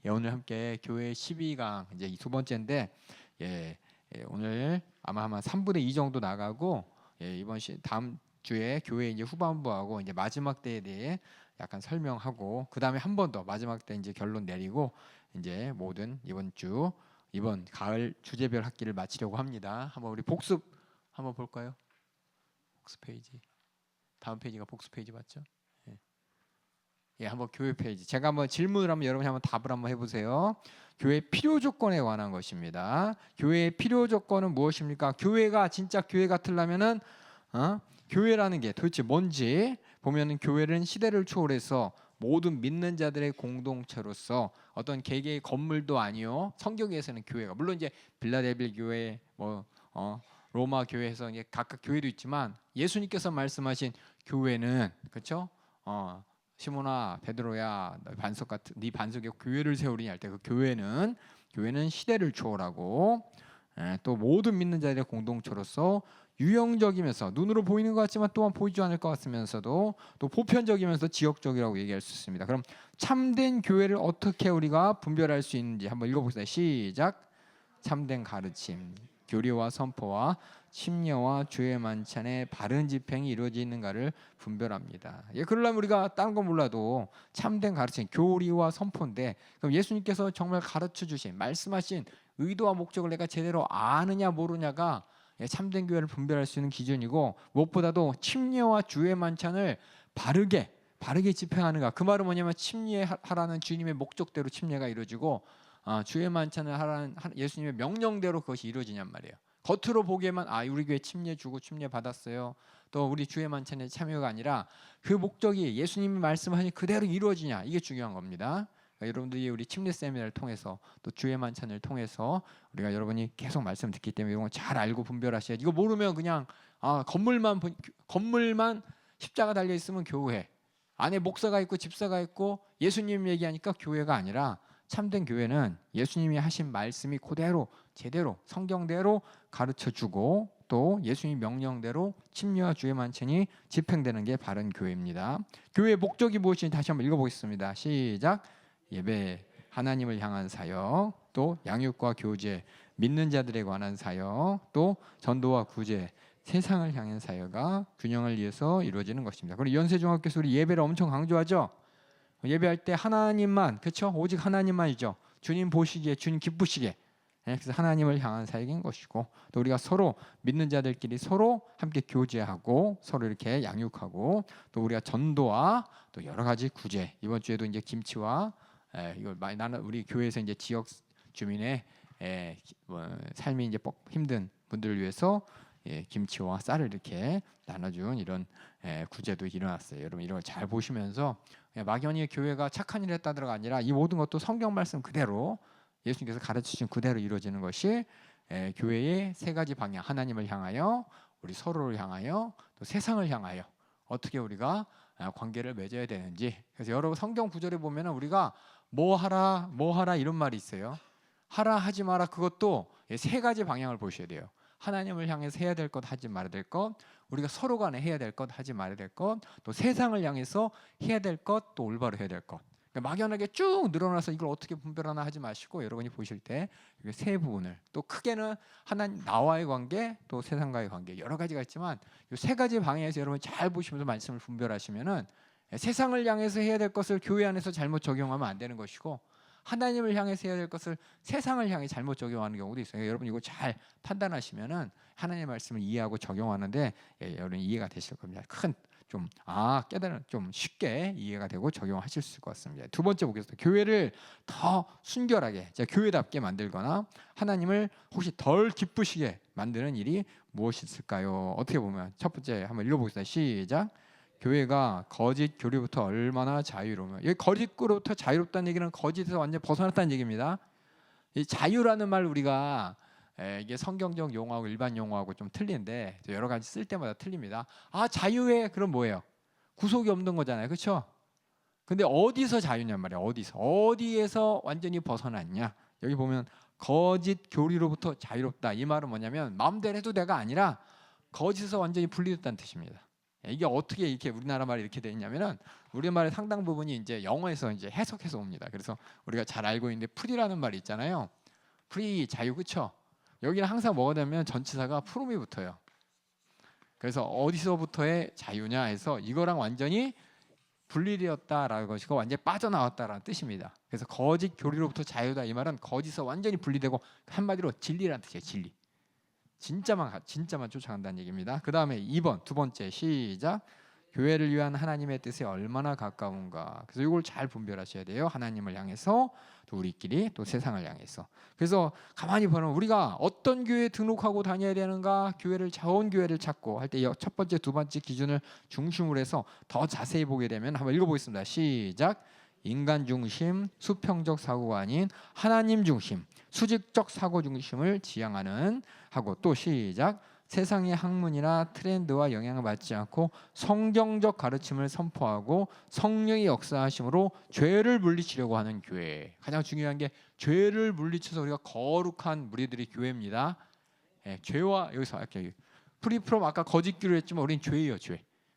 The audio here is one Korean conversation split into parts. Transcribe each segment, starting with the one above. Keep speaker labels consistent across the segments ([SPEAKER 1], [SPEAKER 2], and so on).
[SPEAKER 1] 오늘 함께 교회 12강 이제 두 번째인데 오늘 아마 3분의 2 정도 나가고 다음 주에 교회 이제 후반부하고 이제 마지막 때에 대해 약간 설명하고 그 다음에 한 번 더 마지막 때 이제 결론 내리고 이제 모든 이번 가을 주제별 학기를 마치려고 합니다. 한번 우리 복습 한번 볼까요? 복습 페이지. 다음 페이지가 복습 페이지 맞죠? 한번 교회 페이지. 제가 한번 질문을 하면 여러분이 한번 답을 한번 해보세요. 교회 필요 조건에 관한 것입니다. 교회의 필요 조건은 무엇입니까? 교회가 진짜 교회 같으려면은 교회라는 게 도대체 뭔지 보면은 교회는 시대를 초월해서 모든 믿는 자들의 공동체로서 어떤 개개의 건물도 아니요. 성경에서는 교회가 물론 이제 빌라델비아 교회 로마 교회에서 이제 각각 교회도 있지만 예수님께서 말씀하신 교회는 그렇죠? 시몬아 베드로야 네 반석에 교회를 세우리니 할 때 그 교회는 시대를 초월하고 또 모든 믿는 자들의 공동체로서 유형적이면서 눈으로 보이는 것 같지만 또한 보이지 않을 것 같으면서도 또 보편적이면서 지역적이라고 얘기할 수 있습니다. 그럼 참된 교회를 어떻게 우리가 분별할 수 있는지 한번 읽어보겠습니다. 시작. 참된 가르침, 교리와 선포와 침례와 주의 만찬의 바른 집행이 이루어지는가를 분별합니다. 그러려면 우리가 다른 건 몰라도 참된 가르침, 교리와 선포인데 그럼 예수님께서 정말 가르쳐 주신 말씀하신 의도와 목적을 내가 제대로 아느냐 모르냐가 참된 교회를 분별할 수 있는 기준이고 무엇보다도 침례와 주의 만찬을 바르게 집행하는가. 그 말은 뭐냐면 침례하라는 주님의 목적대로 침례가 이루어지고 주의 만찬을 하라는 예수님의 명령대로 그것이 이루어지냔 말이에요. 겉으로 보기에만 우리 교회 침례 주고 침례 받았어요. 또 우리 주의 만찬에 참여가 아니라 그 목적이 예수님이 말씀하신 그대로 이루어지냐 이게 중요한 겁니다. 그러니까 여러분들이 우리 침례 세미나를 통해서 또 주의 만찬을 통해서 우리가 여러분이 계속 말씀 듣기 때문에 이런 거 잘 알고 분별하셔야지. 이거 모르면 그냥 건물만 십자가 달려 있으면 교회 안에 목사가 있고 집사가 있고 예수님 얘기하니까 교회가 아니라 참된 교회는 예수님이 하신 말씀이 그대로 제대로 성경대로 가르쳐주고 또 예수님 명령대로 침례와 주의 만찬이 집행되는 게 바른 교회입니다. 교회의 목적이 무엇인지 다시 한번 읽어보겠습니다. 시작. 예배, 하나님을 향한 사역, 또 양육과 교제, 믿는 자들에 관한 사역, 또 전도와 구제, 세상을 향한 사역가 균형을 위해서 이루어지는 것입니다. 그리고 연세중학교에서 우리 예배를 엄청 강조하죠. 예배할 때 하나님만, 그렇죠? 오직 하나님만이죠. 주님 보시기에, 주님 기쁘시게. 그래서 하나님을 향한 사역인 것이고 또 우리가 서로 믿는 자들끼리 서로 함께 교제하고 서로 이렇게 양육하고 또 우리가 전도와 또 여러 가지 구제. 이번 주에도 이제 김치와 이걸 많이 나는 우리 교회에서 이제 지역 주민의 삶이 이제 힘든 분들을 위해서 김치와 쌀을 이렇게 나눠준 이런 구제도 일어났어요. 여러분 이런 걸 잘 보시면서 막연히 교회가 착한 일을 했다더라가 아니라 이 모든 것도 성경 말씀 그대로 예수님께서 가르치신 그대로 이루어지는 것이 교회의 세 가지 방향, 하나님을 향하여, 우리 서로를 향하여, 또 세상을 향하여 어떻게 우리가 관계를 맺어야 되는지. 그래서 여러 성경 구절에 보면 우리가 뭐 하라 이런 말이 있어요. 하라 하지 마라 그것도 세 가지 방향을 보셔야 돼요. 하나님을 향해서 해야 될 것 하지 말아야 될 것, 우리가 서로 간에 해야 될 것 하지 말아야 될 것, 또 세상을 향해서 해야 될 것, 또 올바로 해야 될 것. 그러니까 막연하게 쭉 늘어나서 이걸 어떻게 분별하나 하지 마시고 여러분이 보실 때 세 부분을 또 크게는 하나님 나와의 관계, 또 세상과의 관계 여러 가지가 있지만 이 세 가지 방향에서 여러분 잘 보시면서 말씀을 분별하시면은 세상을 향해서 해야 될 것을 교회 안에서 잘못 적용하면 안 되는 것이고 하나님을 향해서 해야 될 것을 세상을 향해 잘못 적용하는 경우도 있어요. 여러분 이거 잘 판단하시면은 하나님의 말씀을 이해하고 적용하는데 여러분 이해가 되실 겁니다. 깨달은 좀 쉽게 이해가 되고 적용하실 수 있을 것 같습니다. 두 번째 보겠습니다. 교회를 더 순결하게, 교회답게 만들거나 하나님을 혹시 덜 기쁘시게 만드는 일이 무엇이 있을까요? 어떻게 보면 첫 번째 한번 읽어보겠습니다. 시작. 교회가 거짓 교리부터 얼마나 자유로우면, 여기 거짓으로부터 자유롭다는 얘기는 거짓에서 완전 벗어났다는 얘기입니다. 이 자유라는 말 우리가 이게 성경적 용어하고 일반 용어하고 좀 틀린데 여러 가지 쓸 때마다 틀립니다. 자유에 그럼 뭐예요? 구속이 없는 거잖아요, 그렇죠? 근데 어디서 자유냔 말이에요. 어디에서 완전히 벗어났냐? 여기 보면 거짓 교리로부터 자유롭다. 이 말은 뭐냐면 마음대로 해도 돼가 아니라 거짓에서 완전히 분리됐다는 뜻입니다. 이게 어떻게 이렇게 우리나라 말이 이렇게 돼 있냐면은 우리말의 상당 부분이 이제 영어에서 이제 해석해서 옵니다. 그래서 우리가 잘 알고 있는데 프리라는 말이 있잖아요. 프리 자유 그쵸? 여기는 항상 뭐가 되면 전치사가 프롬이 붙어요. 그래서 어디서부터의 자유냐 해서 이거랑 완전히 분리되었다라는 것이고 완전히 빠져나왔다라는 뜻입니다. 그래서 거짓 교리로부터 자유다 이 말은 거짓에서 완전히 분리되고 한마디로 진리라는 뜻이에요. 진리. 진짜만 쫓아간다는 얘기입니다. 그 다음에 2번 두 번째 시작. 교회를 위한 하나님의 뜻에 얼마나 가까운가. 그래서 이걸 잘 분별하셔야 돼요. 하나님을 향해서 또 우리끼리 또 세상을 향해서. 그래서 가만히 보면 우리가 어떤 교회에 등록하고 다녀야 되는가, 교회를 자원 교회를 찾고 할 때 첫 번째 두 번째 기준을 중심으로 해서 더 자세히 보게 되면 한번 읽어보겠습니다. 시작. 인간 중심, 수평적 사고가 아닌 하나님 중심, 수직적 사고 중심을 지향하는 하고 또 시작. 세상의 학문이나 트렌드와 영향을 받지 않고 성경적 가르침을 선포하고 성령의 역사하심으로 죄를 물리치려고 하는 교회. 가장 중요한 게 죄를 물리쳐서 우리가 거룩한 무리들이 교회입니다. 죄와 여기서 이렇게 프리프롬 아까 거짓기로 했지만 우리는 죄예요.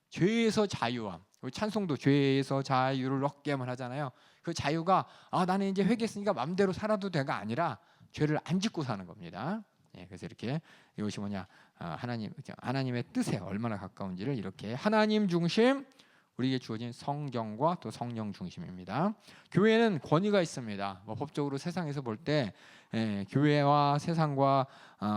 [SPEAKER 1] 죄에서 자유함. 우리 찬송도 죄에서 자유를 얻게만 하잖아요. 그 자유가 나는 이제 회개했으니까 마음대로 살아도 돼가 아니라 죄를 안 짓고 사는 겁니다. 그래서 이렇게 이것이 뭐냐, 하나님의 뜻에 얼마나 가까운지를 이렇게 하나님 중심, 우리에게 주어진 성경과 또 성령 중심입니다. 교회는 권위가 있습니다. 법적으로 세상에서 볼 때 교회와 세상과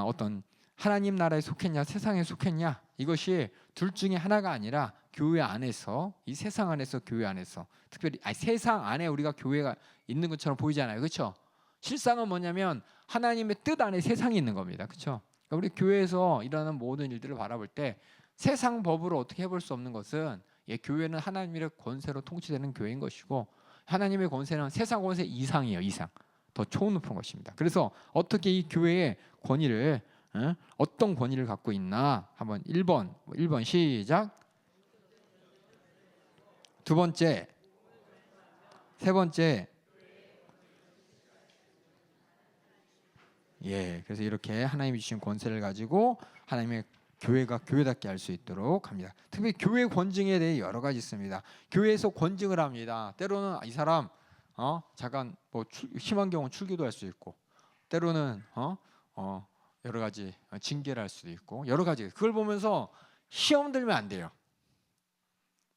[SPEAKER 1] 어떤 하나님 나라에 속했냐 세상에 속했냐 이것이 둘 중에 하나가 아니라 교회 안에서, 이 세상 안에서, 교회 안에서, 특별히 세상 안에 우리가 교회가 있는 것처럼 보이잖아요. 그렇죠? 실상은 뭐냐면 하나님의 뜻 안에 세상이 있는 겁니다. 그렇죠? 그러니까 우리 교회에서 일어나는 모든 일들을 바라볼 때 세상 법으로 어떻게 해볼 수 없는 것은 교회는 하나님의 권세로 통치되는 교회인 것이고 하나님의 권세는 세상 권세 이상이에요. 이상. 더 초높은 것입니다. 그래서 어떻게 이 교회의 권위를 어떤 권위를 갖고 있나 한번 1번 시작. 두 번째, 세 번째. 그래서 이렇게 하나님이 주신 권세를 가지고 하나님의 교회가 교회답게 할 수 있도록 합니다. 특히 교회 권징에 대해 여러 가지 있습니다. 교회에서 권징을 합니다. 때로는 이 사람 잠깐 뭐 심한 경우는 출교도 할 수 있고, 때로는 여러 가지 징계를 할 수도 있고 여러 가지. 그걸 보면서 시험 들면 안 돼요.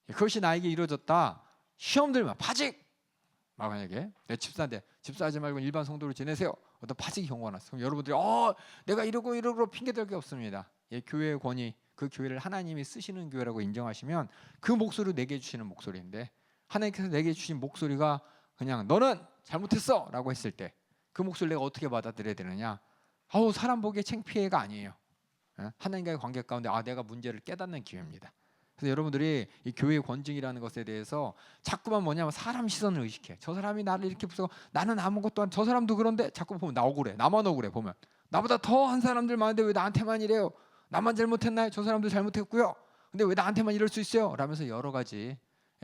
[SPEAKER 1] 그것이 나에게 이루어졌다. 시험 들면 파직. 만약에 내 집사인데 집사하지 말고 일반 성도로 지내세요. 어떤 파직이 경우가 났어. 그럼 여러분들이 내가 이러고 핑계댈 게 없습니다. 교회의 권위, 그 교회를 하나님이 쓰시는 교회라고 인정하시면 그 목소리로 내게 주시는 목소리인데 하나님께서 내게 주신 목소리가 그냥 너는 잘못했어 라고 했을 때 그 목소리를 내가 어떻게 받아들여야 되느냐. 사람 보기에 창피해가 아니에요. 하나님과의 관계 가운데 내가 문제를 깨닫는 기회입니다. 그래서 여러분들이 이 교회의 권징이라는 것에 대해서 자꾸만 뭐냐면 사람 시선을 의식해. 저 사람이 나를 이렇게 부수고 나는 아무것도 안, 저 사람도 그런데 자꾸 보면 나 억울해. 나만 억울해. 보면 나보다 더 한 사람들 많은데 왜 나한테만 이래요? 나만 잘못했나요? 저 사람도 잘못했고요. 근데 왜 나한테만 이럴 수 있어요? 라면서 여러 가지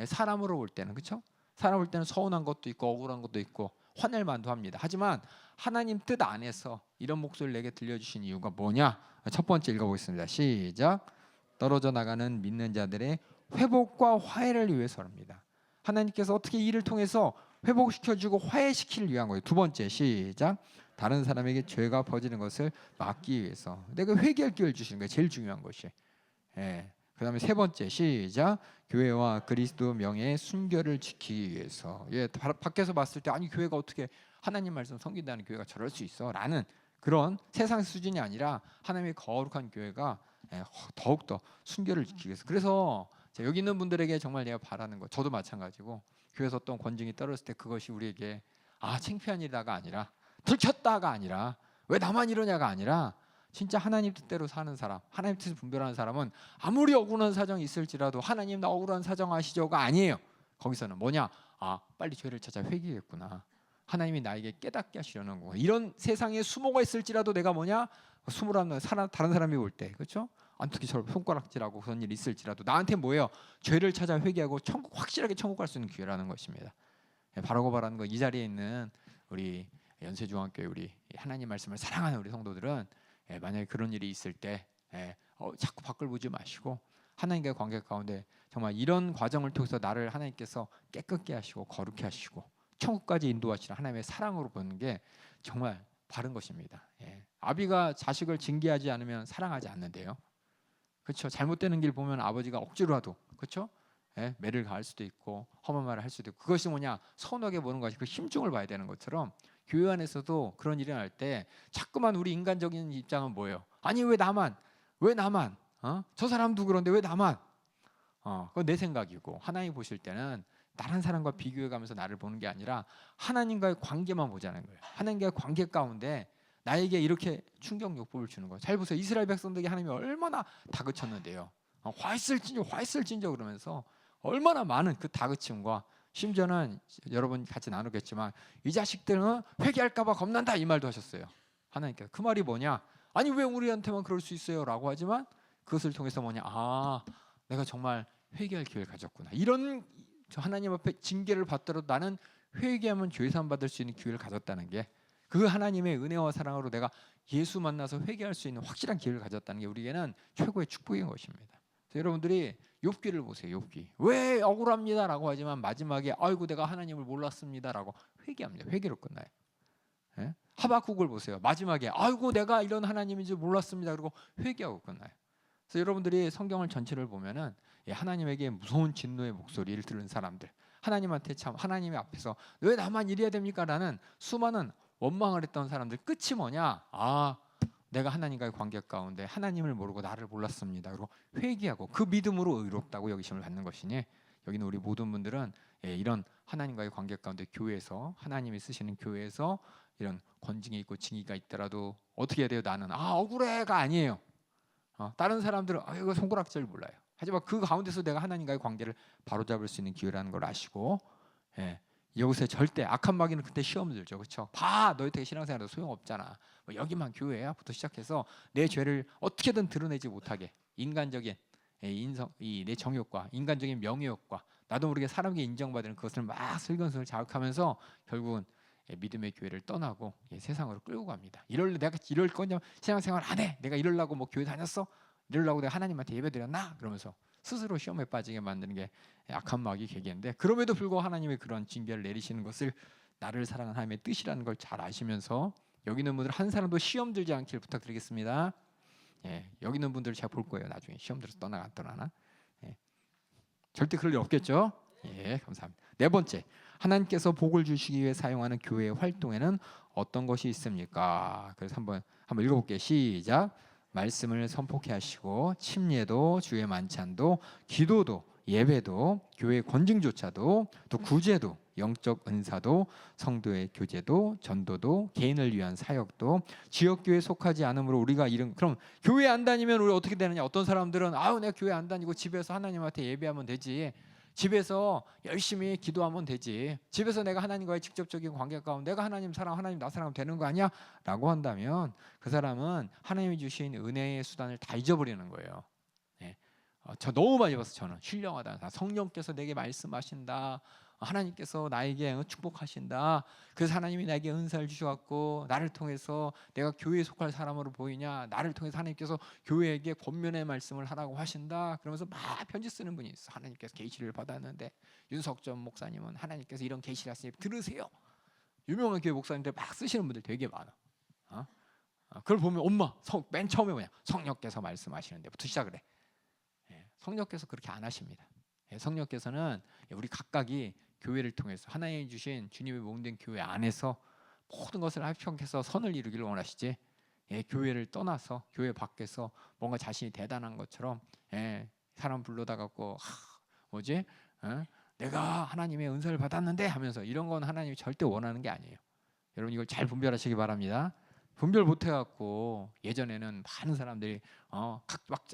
[SPEAKER 1] 사람으로 볼 때는 그렇죠? 사람 볼 때는 서운한 것도 있고 억울한 것도 있고 화낼 만도 합니다. 하지만 하나님 뜻 안에서 이런 목소리를 내게 들려주신 이유가 뭐냐? 첫 번째 읽어보겠습니다. 시작. 떨어져 나가는 믿는 자들의 회복과 화해를 위해서입니다. 하나님께서 어떻게 이를 통해서 회복시켜주고 화해시키기 위한 거예요. 두 번째 시작. 다른 사람에게 죄가 퍼지는 것을 막기 위해서 내가 회개할 기회를 주시는 거예요. 제일 중요한 것이. 그 다음에 세 번째 시작. 교회와 그리스도 명예의 순결을 지키기 위해서. 밖에서 봤을 때 아니 교회가 어떻게 하나님 말씀 섬긴다는 교회가 저럴 수 있어 라는 그런 세상 수준이 아니라 하나님의 거룩한 교회가 더욱더 순결을 지키기 위해서. 그래서 여기 있는 분들에게 정말 내가 바라는 거, 저도 마찬가지고 교회에서 어떤 권징이 떨어졌을 때 그것이 우리에게 창피한 일이다가 아니라 들켰다가 아니라 왜 나만 이러냐가 아니라 진짜 하나님 뜻대로 사는 사람, 하나님 뜻을 분별하는 사람은 아무리 억울한 사정이 있을지라도 하나님 나 억울한 사정 아시죠가 아니에요. 거기서는 뭐냐? 빨리 죄를 찾아 회개했구나. 하나님이 나에게 깨닫게 하시려는 거. 이런 세상에 수모가 있을지라도 내가 뭐냐? 수모라는 다른 사람이 올 때, 그렇죠? 어떻게 저를 손가락질하고 그런 일이 있을지라도 나한테 뭐예요? 죄를 찾아 회개하고 확실하게 천국 갈 수 있는 기회라는 것입니다. 바라고 바라는 거. 이 자리에 있는 우리 연세중앙교회 우리 하나님 말씀을 사랑하는 우리 성도들은 만약에 그런 일이 있을 때 자꾸 밖을 보지 마시고 하나님과의 관계 가운데 정말 이런 과정을 통해서 나를 하나님께서 깨끗게 하시고 거룩게 하시고 천국까지 인도하시는 하나님의 사랑으로 보는 게 정말 바른 것입니다. 예. 아비가 자식을 징계하지 않으면 사랑하지 않는데요. 그렇죠? 잘못되는 길 보면 아버지가 억지로라도 그렇죠? 예? 매를 가할 수도 있고 험한 말을 할 수도 있고 그것이 뭐냐? 선하게 보는 것이 그 힘중을 봐야 되는 것처럼 교회 안에서도 그런 일이 날 때 자꾸만 우리 인간적인 입장은 뭐예요? 아니 왜 나만? 왜 나만? 저 사람도 그런데 왜 나만? 그건 내 생각이고 하나님 보실 때는 다른 사람과 비교해가면서 나를 보는 게 아니라 하나님과의 관계만 보자는 거예요. 하나님과의 관계 가운데 나에게 이렇게 충격요법을 주는 거예요. 잘 보세요. 이스라엘 백성들에게 하나님이 얼마나 다그쳤는데요. 화 있을진저 그러면서 얼마나 많은 그 다그침과 심지어는 여러분 같이 나누겠지만 이 자식들은 회개할까 봐 겁난다 이 말도 하셨어요. 하나님께서 그 말이 뭐냐? 아니 왜 우리한테만 그럴 수 있어요? 라고 하지만 그것을 통해서 뭐냐? 내가 정말 회개할 기회를 가졌구나. 이런 하나님 앞에 징계를 받더라도 나는 회개하면 죄산 받을 수 있는 기회를 가졌다는 게 그 하나님의 은혜와 사랑으로 내가 예수 만나서 회개할 수 있는 확실한 기회를 가졌다는 게 우리에게는 최고의 축복인 것입니다. 여러분들이 욥기를 보세요. 욥기 왜 억울합니다라고 하지만 마지막에 아이고 내가 하나님을 몰랐습니다라고 회개합니다. 회개로 끝나요. 예? 하박국을 보세요. 마지막에 아이고 내가 이런 하나님인지 몰랐습니다. 그리고 회개하고 끝나요. 그래서 여러분들이 성경을 전체를 보면은 하나님에게 무서운 진노의 목소리를 들은 사람들, 하나님한테 참 하나님의 앞에서 왜 나만 이래야 됩니까? 라는 수많은 원망을 했던 사람들 끝이 뭐냐? 내가 하나님과의 관계 가운데 하나님을 모르고 나를 몰랐습니다. 그리고 회개하고 그 믿음으로 의롭다고 여기심을 받는 것이니 여기는 우리 모든 분들은 이런 하나님과의 관계 가운데 교회에서 하나님이 쓰시는 교회에서 이런 권징이 있고 징의가 있더라도 어떻게 해야 돼요? 나는 억울해가 아니에요. 다른 사람들은 이거 손가락질 몰라요. 하지만 그 가운데서 내가 하나님과의 관계를 바로잡을 수 있는 기회라는 걸 아시고 여기서 절대 악한 마귀는 그때 시험 들죠. 그렇죠? 너희 신앙생활도 소용없잖아. 여기만 교회야부터 시작해서 내 죄를 어떻게든 드러내지 못하게 인간적인 내 정욕과 인간적인 명예욕과 나도 모르게 사람에게 인정받는 그것을 막 슬근슬 자극하면서 결국은 믿음의 교회를 떠나고 세상으로 끌고 갑니다. 내가 이럴 거냐? 신앙생활 안 해. 내가 이러려고 교회 다녔어? 이러려고 내가 하나님한테 예배드렸나? 그러면서 스스로 시험에 빠지게 만드는 게 악한 마귀 계기인데 그럼에도 불구하고 하나님의 그런 징계를 내리시는 것을 나를 사랑하는 하나님의 뜻이라는 걸 잘 아시면서 여기 있는 분들 한 사람도 시험 들지 않길 부탁드리겠습니다. 여기 있는 분들 제가 볼 거예요. 나중에 시험 들어서 떠나가 안 떠나나? 절대 그럴 일 없겠죠? 감사합니다. 네 번째, 하나님께서 복을 주시기 위해 사용하는 교회의 활동에는 어떤 것이 있습니까? 그래서 한번 읽어볼게요. 시작. 말씀을 선포케 하시고 침례도 주의 만찬도 기도도 예배도 교회 권징조차도 또 구제도 영적 은사도 성도의 교제도 전도도 개인을 위한 사역도 지역교회에 속하지 않으므로 우리가 그럼 교회 안 다니면 우리 어떻게 되느냐? 어떤 사람들은 내가 교회 안 다니고 집에서 하나님한테 예배하면 되지. 집에서 열심히 기도하면 되지. 집에서 내가 하나님과의 직접적인 관계 가운데 내가 하나님 사랑, 하나님 나 사랑하면 되는 거 아니야? 라고 한다면 그 사람은 하나님이 주신 은혜의 수단을 다 잊어버리는 거예요. 저 너무 많이 봤어요. 저는 신령하다. 성령께서 내게 말씀하신다. 하나님께서 나에게 축복하신다. 그래서 하나님이 나에게 은사를 주셔갖고 나를 통해서 내가 교회에 속할 사람으로 보이냐? 나를 통해서 하나님께서 교회에게 권면의 말씀을 하라고 하신다. 그러면서 막 편지 쓰는 분이 있어. 하나님께서 계시를 받았는데 윤석전 목사님은 하나님께서 이런 계시를 하시니 들으세요. 유명한 교회 목사님들 막 쓰시는 분들 되게 많아. 그걸 보면 맨 처음에 뭐냐? 성령께서 말씀하시는데부터 시작을 해. 성령께서 그렇게 안 하십니다. 성령께서는 우리 각각이 교회를 통해서 하나님이 주신 주님의 몸된 교회 안에서 모든 것을 합력해서 선을 이루기를 원하시지 교회를 떠나서 교회 밖에서 뭔가 자신이 대단한 것처럼 사람 불러다 갖고 내가 하나님의 은사를 받았는데 하면서 이런 건 하나님이 절대 원하는 게 아니에요. 여러분 이걸 잘 분별하시기 바랍니다. 분별 못 해갖고 예전에는 많은 사람들이 막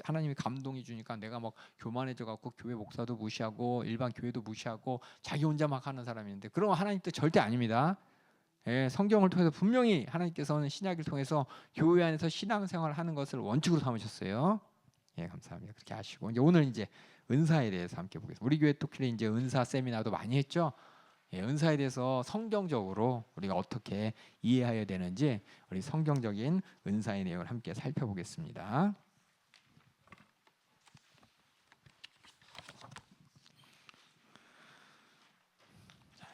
[SPEAKER 1] 하나님이 감동이 주니까 내가 막 교만해져갖고 교회 목사도 무시하고 일반 교회도 무시하고 자기 혼자 막 하는 사람이 있는데 그런 하나님 뜻 절대 아닙니다. 성경을 통해서 분명히 하나님께서는 신약을 통해서 교회 안에서 신앙생활을 하는 것을 원칙으로 삼으셨어요. 감사합니다. 그렇게 아시고 오늘 이제 은사에 대해서 함께 보겠습니다. 우리 교회 특히 이제 은사 세미나도 많이 했죠. 은사에 대해서 성경적으로 우리가 어떻게 이해해야 되는지 우리 성경적인 은사의 내용을 함께 살펴보겠습니다.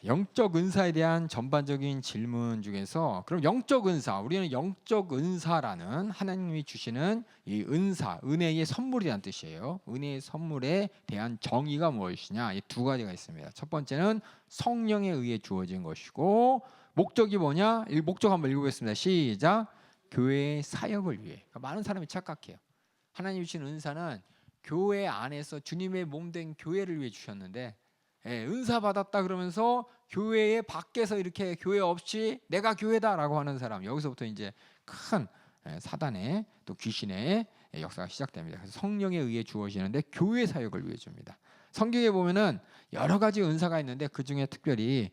[SPEAKER 1] 영적 은사에 대한 전반적인 질문 중에서 그럼 영적 은사, 우리는 영적 은사라는 하나님이 주시는 이 은사, 은혜의 선물이란 뜻이에요. 은혜의 선물에 대한 정의가 무엇이냐? 이 두 가지가 있습니다. 첫 번째는 성령에 의해 주어진 것이고, 목적이 뭐냐? 이 목적 한번 읽어보겠습니다. 시작. 교회의 사역을 위해. 그러니까 많은 사람이 착각해요. 하나님이 주신 은사는 교회 안에서 주님의 몸 된 교회를 위해 주셨는데, 은사 받았다 그러면서 교회의 밖에서 이렇게 교회 없이 내가 교회다라고 하는 사람, 여기서부터 이제 큰 사단의 또 귀신의 역사가 시작됩니다. 그래서 성령에 의해 주어지는데 교회 사역을 위해 줍니다. 성경에 보면은 여러 가지 은사가 있는데 그 중에 특별히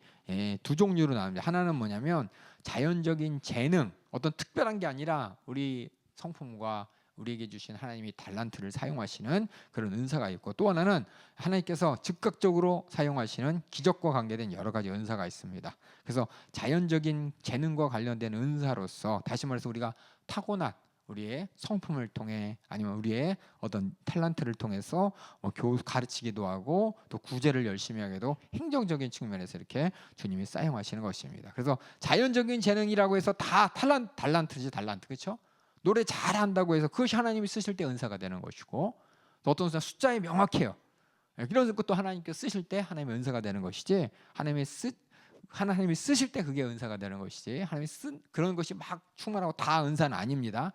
[SPEAKER 1] 두 종류로 나옵니다. 하나는 뭐냐면 자연적인 재능, 어떤 특별한 게 아니라 우리 성품과 우리에게 주신 하나님이 달란트를 사용하시는 그런 은사가 있고, 또 하나는 하나님께서 즉각적으로 사용하시는 기적과 관계된 여러 가지 은사가 있습니다. 그래서 자연적인 재능과 관련된 은사로서, 다시 말해서 우리가 타고난 우리의 성품을 통해 아니면 우리의 어떤 탤런트를 통해서 가르치기도 하고 또 구제를 열심히 하게도 행정적인 측면에서 이렇게 주님이 사용하시는 것입니다. 그래서 자연적인 재능이라고 해서 다 달란트지, 달란트, 그렇죠? 노래 잘한다고 해서 그것이 하나님이 쓰실 때 은사가 되는 것이고, 또 어떤 사람 숫자에 명확해요. 이런 것도 하나님께 쓰실 때 하나님의 은사가 되는 것이지, 하나님이 쓰실 때 그게 은사가 되는 것이지, 하나님이 쓴 그런 것이 막 충만하고 다 은사는 아닙니다.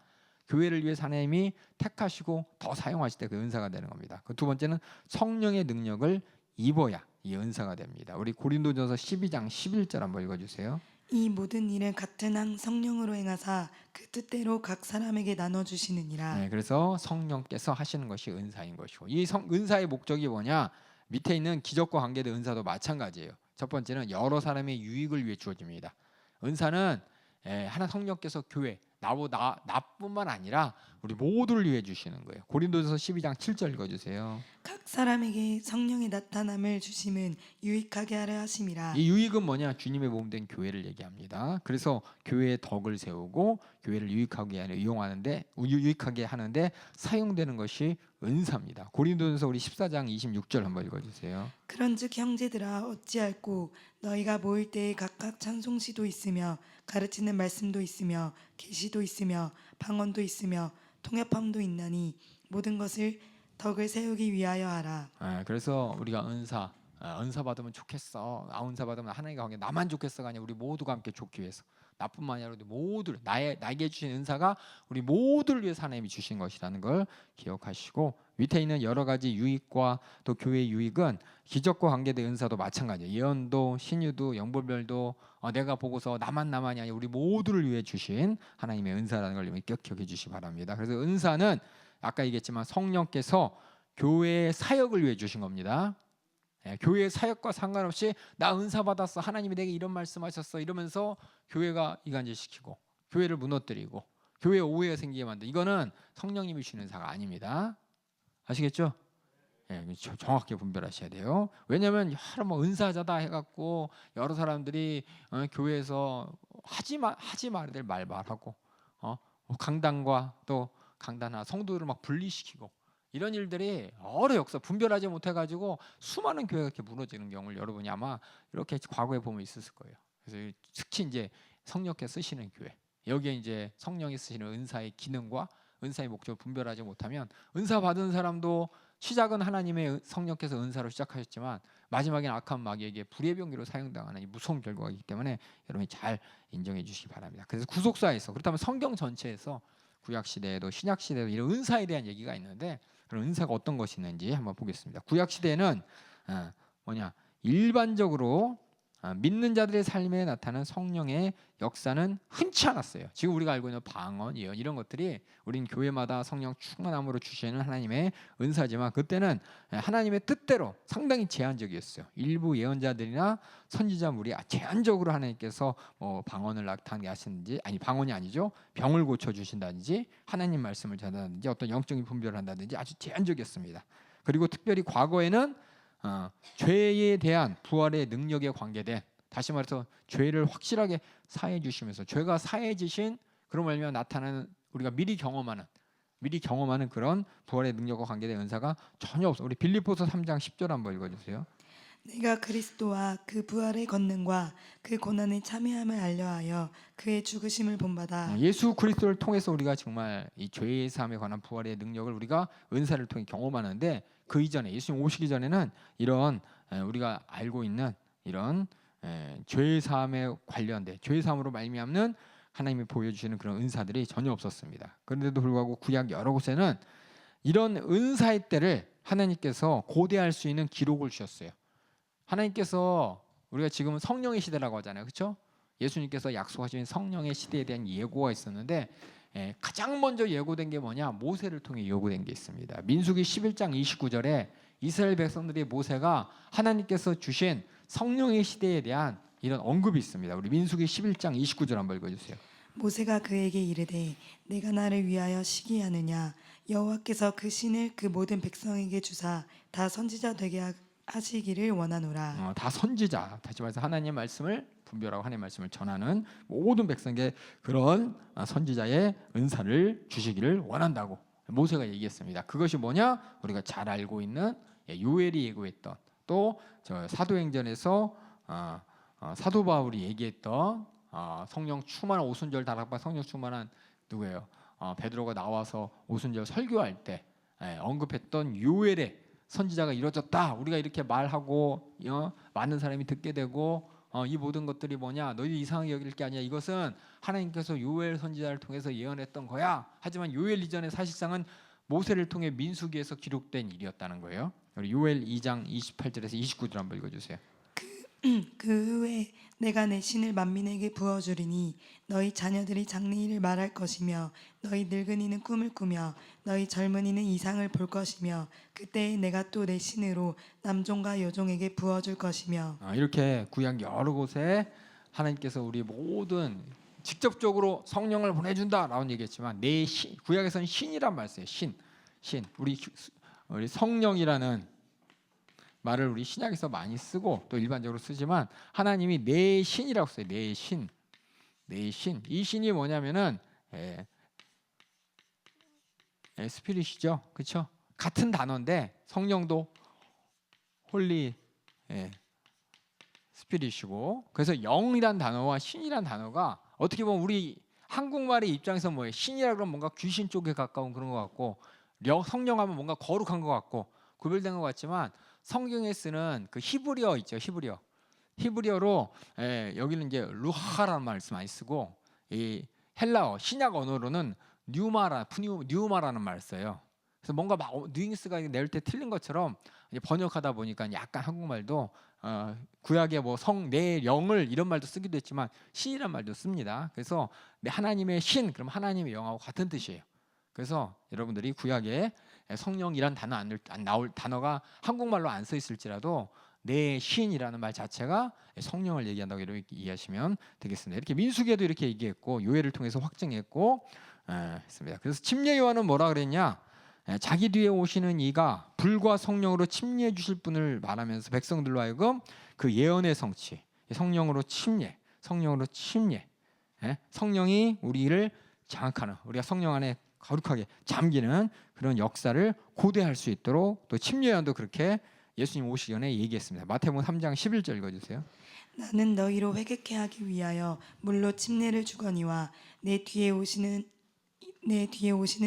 [SPEAKER 1] 교회를 위해서 하나님이 택하시고 더 사용하실 때 그 은사가 되는 겁니다. 그 두 번째는 성령의 능력을 입어야 이 은사가 됩니다. 우리 고린도전서 12장 11절 한번 읽어주세요.
[SPEAKER 2] 이 모든 일을 같은 한 성령으로 행하사 그 뜻대로 각 사람에게 나눠 주시느니라.
[SPEAKER 1] 그래서 성령께서 하시는 것이 은사인 것이고, 이 은사의 목적이 뭐냐? 밑에 있는 기적과 관계된 은사도 마찬가지예요. 첫 번째는 여러 사람의 유익을 위해 주어집니다. 은사는 하나 성령께서 교회, 나뿐만 아니라 우리 모두를 위해 주시는 거예요. 고린도전서 12장 7절 읽어주세요.
[SPEAKER 2] 각 사람에게 성령의 나타남을 주심은 유익하게 하려 하심이라.
[SPEAKER 1] 이 유익은 뭐냐? 주님의 몸 된 교회를 얘기합니다. 그래서 교회의 덕을 세우고 교회를 유익하게 하는데 사용되는 것이 은사입니다. 고린도전서 우리 14장 26절 한번 읽어주세요.
[SPEAKER 2] 그런즉 형제들아 어찌할꼬 너희가 모일 때에 각각 찬송시도 있으며 가르치는 말씀도 있으며 계시도 있으며 방언도 있으며 통역함도 있나니 모든 것을 덕을 세우기 위하여 하라.
[SPEAKER 1] 그래서 우리가 은사 받으면 좋겠어. 은사 받으면 하나님과 함께 나만 좋겠어가 아니라 우리 모두가 함께 좋기 위해서, 나뿐만 아니라 우리 모두를 나에게 주신 은사가 우리 모두를 위해서 하나님이 주신 것이라는 걸 기억하시고, 밑에 있는 여러 가지 유익과 또 교회의 유익은 기적과 관계된 은사도 마찬가지예요. 예언도, 신유도, 영벌별도 내가 보고서 나만이 아니라 우리 모두를 위해 주신 하나님의 은사라는 걸 기억해 주시기 바랍니다. 그래서 은사는 아까 얘기했지만 성령께서 교회의 사역을 위해 주신 겁니다. 교회의 사역과 상관없이 나 은사 받았어, 하나님이 내게 이런 말씀하셨어 이러면서 교회가 이간질시키고 교회를 무너뜨리고 교회에 오해가 생기게 만든, 이거는 성령님이 주시는 은사가 아닙니다. 아시겠죠? 정확히 분별하셔야 돼요. 왜냐하면 여러 은사자다 해갖고 여러 사람들이 교회에서 하지 말아야 될 말하고 강단과 또 강단하 성도들을 막 분리시키고, 이런 일들이 여러 역사 분별하지 못해가지고 수많은 교회가 이렇게 무너지는 경우를 여러분이 아마 이렇게 과거에 보면 있었을 거예요. 그래서 특히 이제 성령께 쓰시는 교회, 여기에 이제 성령이 쓰시는 은사의 기능과 은사의 목적을 분별하지 못하면, 은사 받은 사람도 시작은 하나님의 성령께서 은사로 시작하셨지만 마지막에는 악한 마귀에게 불의 병기로 사용당하는 이 무서운 결과가 있기 때문에 여러분이 잘 인정해 주시기 바랍니다. 그래서 구속사에서, 그렇다면 성경 전체에서 구약 시대에도 신약 시대에도 이런 은사에 대한 얘기가 있는데, 그런 은사가 어떤 것이 있는지 한번 보겠습니다. 구약 시대에는 일반적으로 믿는 자들의 삶에 나타나는 성령의 역사는 흔치 않았어요. 지금 우리가 알고 있는 방언, 예언 이런 것들이 우린 교회마다 성령 충만함으로 주시는 하나님의 은사지만, 그때는 하나님의 뜻대로 상당히 제한적이었어요. 일부 예언자들이나 선지자물이 제한적으로 하나님께서 방언을 나타나게 하시는지, 아니 방언이 아니죠, 병을 고쳐 주신다든지 하나님 말씀을 전한다든지 어떤 영적인 분별을 한다든지 아주 제한적이었습니다. 그리고 특별히 과거에는 죄에 대한 부활의 능력에 관계된, 다시 말해서 죄를 확실하게 사해 주시면서 죄가 사해지신 그런 말면 나타나는, 우리가 미리 경험하는 그런 부활의 능력과 관계된 은사가 전혀 없어. 우리 빌립보서 3장 10절 한번 읽어주세요.
[SPEAKER 2] 내가 그리스도와 그 부활의 권능과 그 고난의 참여함을 알려하여 그의 죽으심을 본받아.
[SPEAKER 1] 예수 그리스도를 통해서 우리가 정말 이 죄의 사함에 관한 부활의 능력을 우리가 은사를 통해 경험하는데, 그 이전에 예수님 오시기 전에는 이런 우리가 알고 있는 이런 죄의 사함에 관련된 죄의 사함으로 말미암는 하나님이 보여주시는 그런 은사들이 전혀 없었습니다. 그런데도 불구하고 구약 여러 곳에는 이런 은사의 때를 하나님께서 고대할 수 있는 기록을 주셨어요. 하나님께서 우리가 지금은 성령의 시대라고 하잖아요, 그렇죠? 예수님께서 약속하신 성령의 시대에 대한 예고가 있었는데, 가장 먼저 예고된 게 뭐냐? 모세를 통해 예고된 게 있습니다. 민수기 11장 29절에 이스라엘 백성들이 모세가 하나님께서 주신 성령의 시대에 대한 이런 언급이 있습니다. 우리 민수기 11장 29절 한번 읽어주세요.
[SPEAKER 2] 모세가 그에게 이르되 내가 나를 위하여 시기하느냐. 여호와께서 그 신을 그 모든 백성에게 주사 다 선지자 되게 하시기를 원하노라.
[SPEAKER 1] 다 선지자, 다시 말해서 하나님의 말씀을 분별하고 하나님의 말씀을 전하는 모든 백성에게 그런 선지자의 은사를 주시기를 원한다고 모세가 얘기했습니다. 그것이 뭐냐? 우리가 잘 알고 있는 요엘이 예고했던, 또 사도행전에서 사도 바울이 얘기했던 성령 충만한 오순절 다락방 성령 충만한 누구예요? 베드로가 나와서 오순절 설교할 때 언급했던 요엘의 선지자가 이루어졌다. 우리가 이렇게 말하고 많은 사람이 듣게 되고 이 모든 것들이 뭐냐? 너희들이 이상하게 여길 게 아니야. 이것은 하나님께서 요엘 선지자를 통해서 예언했던 거야. 하지만 요엘 이전에 사실상은 모세를 통해 민수기에서 기록된 일이었다는 거예요. 우리 요엘 2장 28절에서 29절 한번 읽어주세요.
[SPEAKER 2] 그 후에 내가 내 신을 만민에게 부어주리니 너희 자녀들이 장래일을 말할 것이며 너희 늙은이는 꿈을 꾸며 너희 젊은이는 이상을 볼 것이며 그때에 내가 또 내 신으로 남종과 여종에게 부어줄 것이며.
[SPEAKER 1] 이렇게 구약 여러 곳에 하나님께서 우리 모든 직접적으로 성령을 보내준다라고 얘기했지만 구약에서는 신이란 말 써요. 신 우리 성령이라는 말을 우리 신약에서 많이 쓰고 또 일반적으로 쓰지만 하나님이 내 신이라고 써요. 내 신. 이 신이 뭐냐면은 스피릿이죠, 그렇죠? 같은 단어인데 성령도 홀리 스피릿이고, 그래서 영이란 단어와 신이란 단어가 어떻게 보면 우리 한국말의 입장에서 뭐예요? 신이라 그러면 뭔가 귀신 쪽에 가까운 그런 것 같고, 성령하면 뭔가 거룩한 것 같고 구별된 것 같지만, 성경에 쓰는 그 히브리어 있죠, 히브리어로 여기는 이제 루하라는 말씀 많이 쓰고, 이 헬라어 신약 언어로는 뉴마라는 말을 써요. 그래서 뭔가 막 뉘앙스가 낼 때 틀린 것처럼 이제 번역하다 보니까 약간 한국말도 구약의 뭐 내 영을 이런 말도 쓰기도 했지만 신이란 말도 씁니다. 그래서 하나님의 신, 그럼 하나님의 영하고 같은 뜻이에요. 그래서 여러분들이 구약에 성령이란 단어 안 나올 단어가 한국말로 안 써 있을지라도 내 신이라는 말 자체가 성령을 얘기한다고 이렇게 이해하시면 되겠습니다. 이렇게 민수기에도 이렇게 얘기했고 요엘을 통해서 확증했고 했습니다. 그래서 침례 요한은 뭐라 그랬냐? 자기 뒤에 오시는 이가 불과 성령으로 침례해 주실 분을 말하면서 백성들로 하여금 그 예언의 성취, 성령으로 침례, 성령이 우리를 장악하는, 우리가 성령 안에 거룩하게 잠기는 그런 역사를 고대할 수 있도록, 또 침례 요한도 그렇게 예수님 오시기 전에 얘기했습니다. 마태복음 3장 11절 읽어주세요.
[SPEAKER 2] 나는 너희로 회개케 하기 위하여 물로 침례를 주거니와 내 뒤에 오시는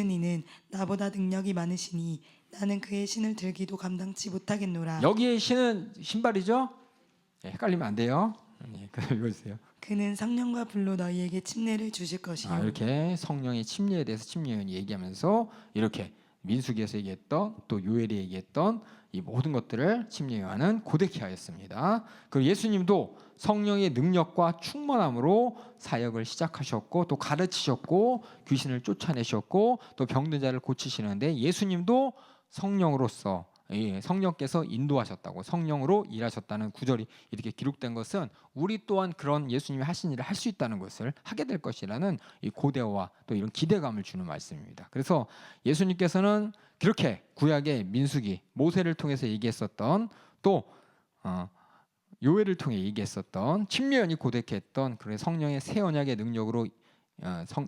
[SPEAKER 2] 이는 나보다 능력이 많으시니 나는 그의 신을 들기도 감당치 못하겠노라.
[SPEAKER 1] 여기에 신은 신발이죠? 헷갈리면 안 돼요. 읽어주세요.
[SPEAKER 2] 그는 성령과 불로 너희에게 침례를 주실 것이요.
[SPEAKER 1] 이렇게 성령의 침례에 대해서 침례요한이 얘기하면서 이렇게 민수기에서 얘기했던, 또 요엘이 얘기했던 이 모든 것들을 침례요한은 고백케 하였습니다. 그리고 예수님도 성령의 능력과 충만함으로 사역을 시작하셨고, 또 가르치셨고, 귀신을 쫓아내셨고, 또 병든 자를 고치시는데, 예수님도 성령으로서 성령께서 인도하셨다고, 성령으로 일하셨다는 구절이 이렇게 기록된 것은 우리 또한 그런 예수님이 하신 일을 할 수 있다는 것을 하게 될 것이라는 이 고대와 또 이런 기대감을 주는 말씀입니다. 그래서 예수님께서는 그렇게 구약의 민수기, 모세를 통해서 얘기했었던, 또 요엘을 통해 얘기했었던, 침례요한이 고백했던 그런 성령의 새 언약의 능력으로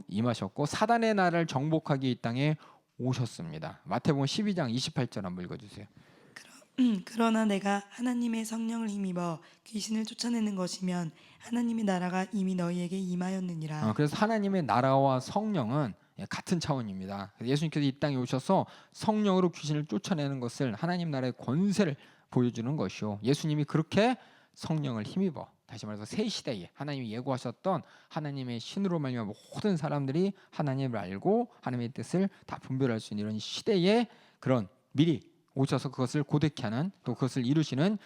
[SPEAKER 1] 임하셨고, 사단의 나라를 정복하기 이 땅에 오셨습니다. 마태복음 12장 28절 한번 읽어주세요.
[SPEAKER 2] 그러나 내가 하나님의 성령을 힘입어 귀신을 쫓아내는 것이면 하나님의 나라가 이미 너희에게 임하였느니라.
[SPEAKER 1] 그래서 하나님의 나라와 성령은 같은 차원입니다. 예수님께서 이 땅에 오셔서 성령으로 귀신을 쫓아내는 것을 하나님 나라의 권세를 보여주는 것이요. 예수님이 그렇게 성령을 힘입어 다시 말해서 새 시대에 하나님이 예고하셨던 하나님의 신으로 말미암아 모든 사람들이 하나님을 알고 하나님의 뜻을 다 분별할 수 있는 이런 시대에 그런 미리 오셔서 그것을 고대케 하는 또 그것을 이루시는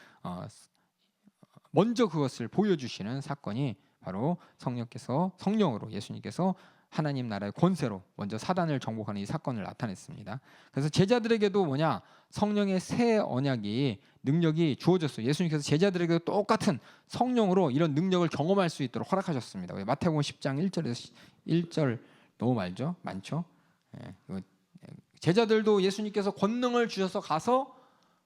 [SPEAKER 1] 먼저 그것을 보여주시는 사건이 바로 성령으로 예수님께서 하나님 나라의 권세로 먼저 사단을 정복하는 이 사건을 나타냈습니다. 그래서 제자들에게도 뭐냐 성령의 새 언약이 능력이 주어졌어요. 예수님께서 제자들에게도 똑같은 성령으로 이런 능력을 경험할 수 있도록 허락하셨습니다. 마태복음 10장 1절에서 1절 너무 많죠? 제자들도 예수님께서 권능을 주셔서 가서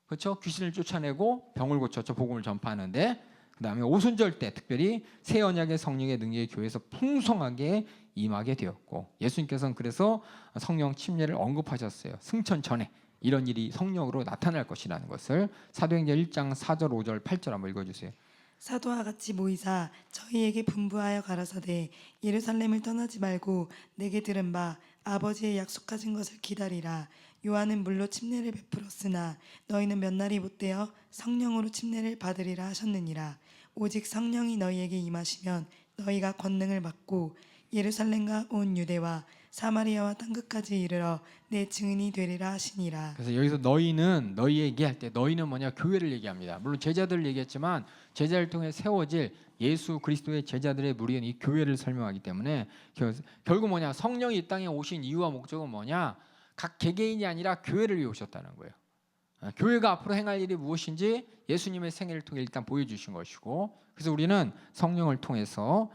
[SPEAKER 1] 그렇죠? 귀신을 쫓아내고 병을 고쳤죠. 복음을 전파하는데 그다음에 오순절 때 특별히 새 언약의 성령의 능력이 교회에서 풍성하게 임하게 되었고 예수님께서는 그래서 성령 침례를 언급하셨어요. 승천 전에 이런 일이 성령으로 나타날 것이라는 것을 사도행전 1장 4절 5절 8절 한번 읽어주세요.
[SPEAKER 2] 사도와 같이 모이사 저희에게 분부하여 가라사대 예루살렘을 떠나지 말고 내게 들은 바 아버지의 약속하신 것을 기다리라. 요한은 물로 침례를 베풀었으나 너희는 몇 날이 못되어 성령으로 침례를 받으리라 하셨느니라. 오직 성령이 너희에게 임하시면 너희가 권능을 받고 예루살렘과 온 유대와 사마리아와 땅끝까지 이르러 내 증인이 되리라 하시니라.
[SPEAKER 1] 그래서 여기서 너희는 너희에게 할 때 너희는 뭐냐 교회를 얘기합니다. 물론 제자들을 얘기했지만 제자를 통해 세워질 예수 그리스도의 제자들의 무리인 이 교회를 설명하기 때문에 결국 뭐냐 성령이 이 땅에 오신 이유와 목적은 뭐냐 각 개개인이 아니라 교회를 위해 오셨다는 거예요. 교회가 앞으로 행할 일이 무엇인지 예수님의 생애를 통해 일단 보여주신 것이고 그래서 우리는 성령을 통해서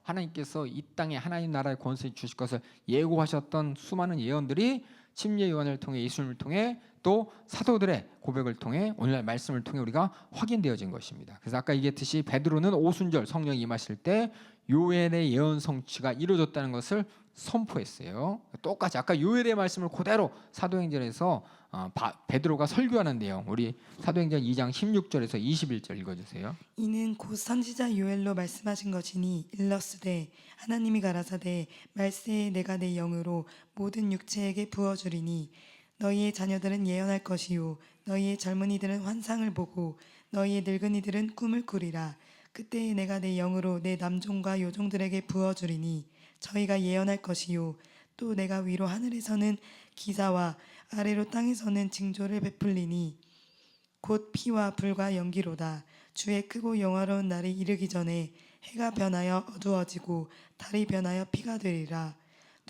[SPEAKER 1] 하나님께서 이 땅에 하나님 나라의 권세를 주실 것을 예고하셨던 수많은 예언들이 침례 요한을 통해 예수님을 통해 또 사도들의 고백을 통해 오늘날 말씀을 통해 우리가 확인되어진 것입니다. 그래서 아까 얘기했듯이 베드로는 오순절 성령이 임하실 때 요엘의 예언 성취가 이루어졌다는 것을 선포했어요. 똑같이 아까 요엘의 말씀을 그대로 사도행전에서 베드로가 설교하는 내용 우리 사도행전 2장 16절에서 21절 읽어주세요.
[SPEAKER 2] 이는 곧 선지자 요엘로 말씀하신 것이니 일러스되 하나님이 가라사대 말세에 내가 내 영으로 모든 육체에게 부어주리니 너희의 자녀들은 예언할 것이요 너희의 젊은이들은 환상을 보고 너희의 늙은이들은 꿈을 꾸리라. 그때에 내가 내 영으로 내 남종과 요종들에게 부어주리니 저희가 예언할 것이요 또 내가 위로 하늘에서는 기사와 아래로 땅에서는 징조를 베풀리니 곧 피와 불과 연기로다. 주의 크고 영화로운 날이 이르기 전에 해가 변하여 어두워지고 달이 변하여 피가 되리라.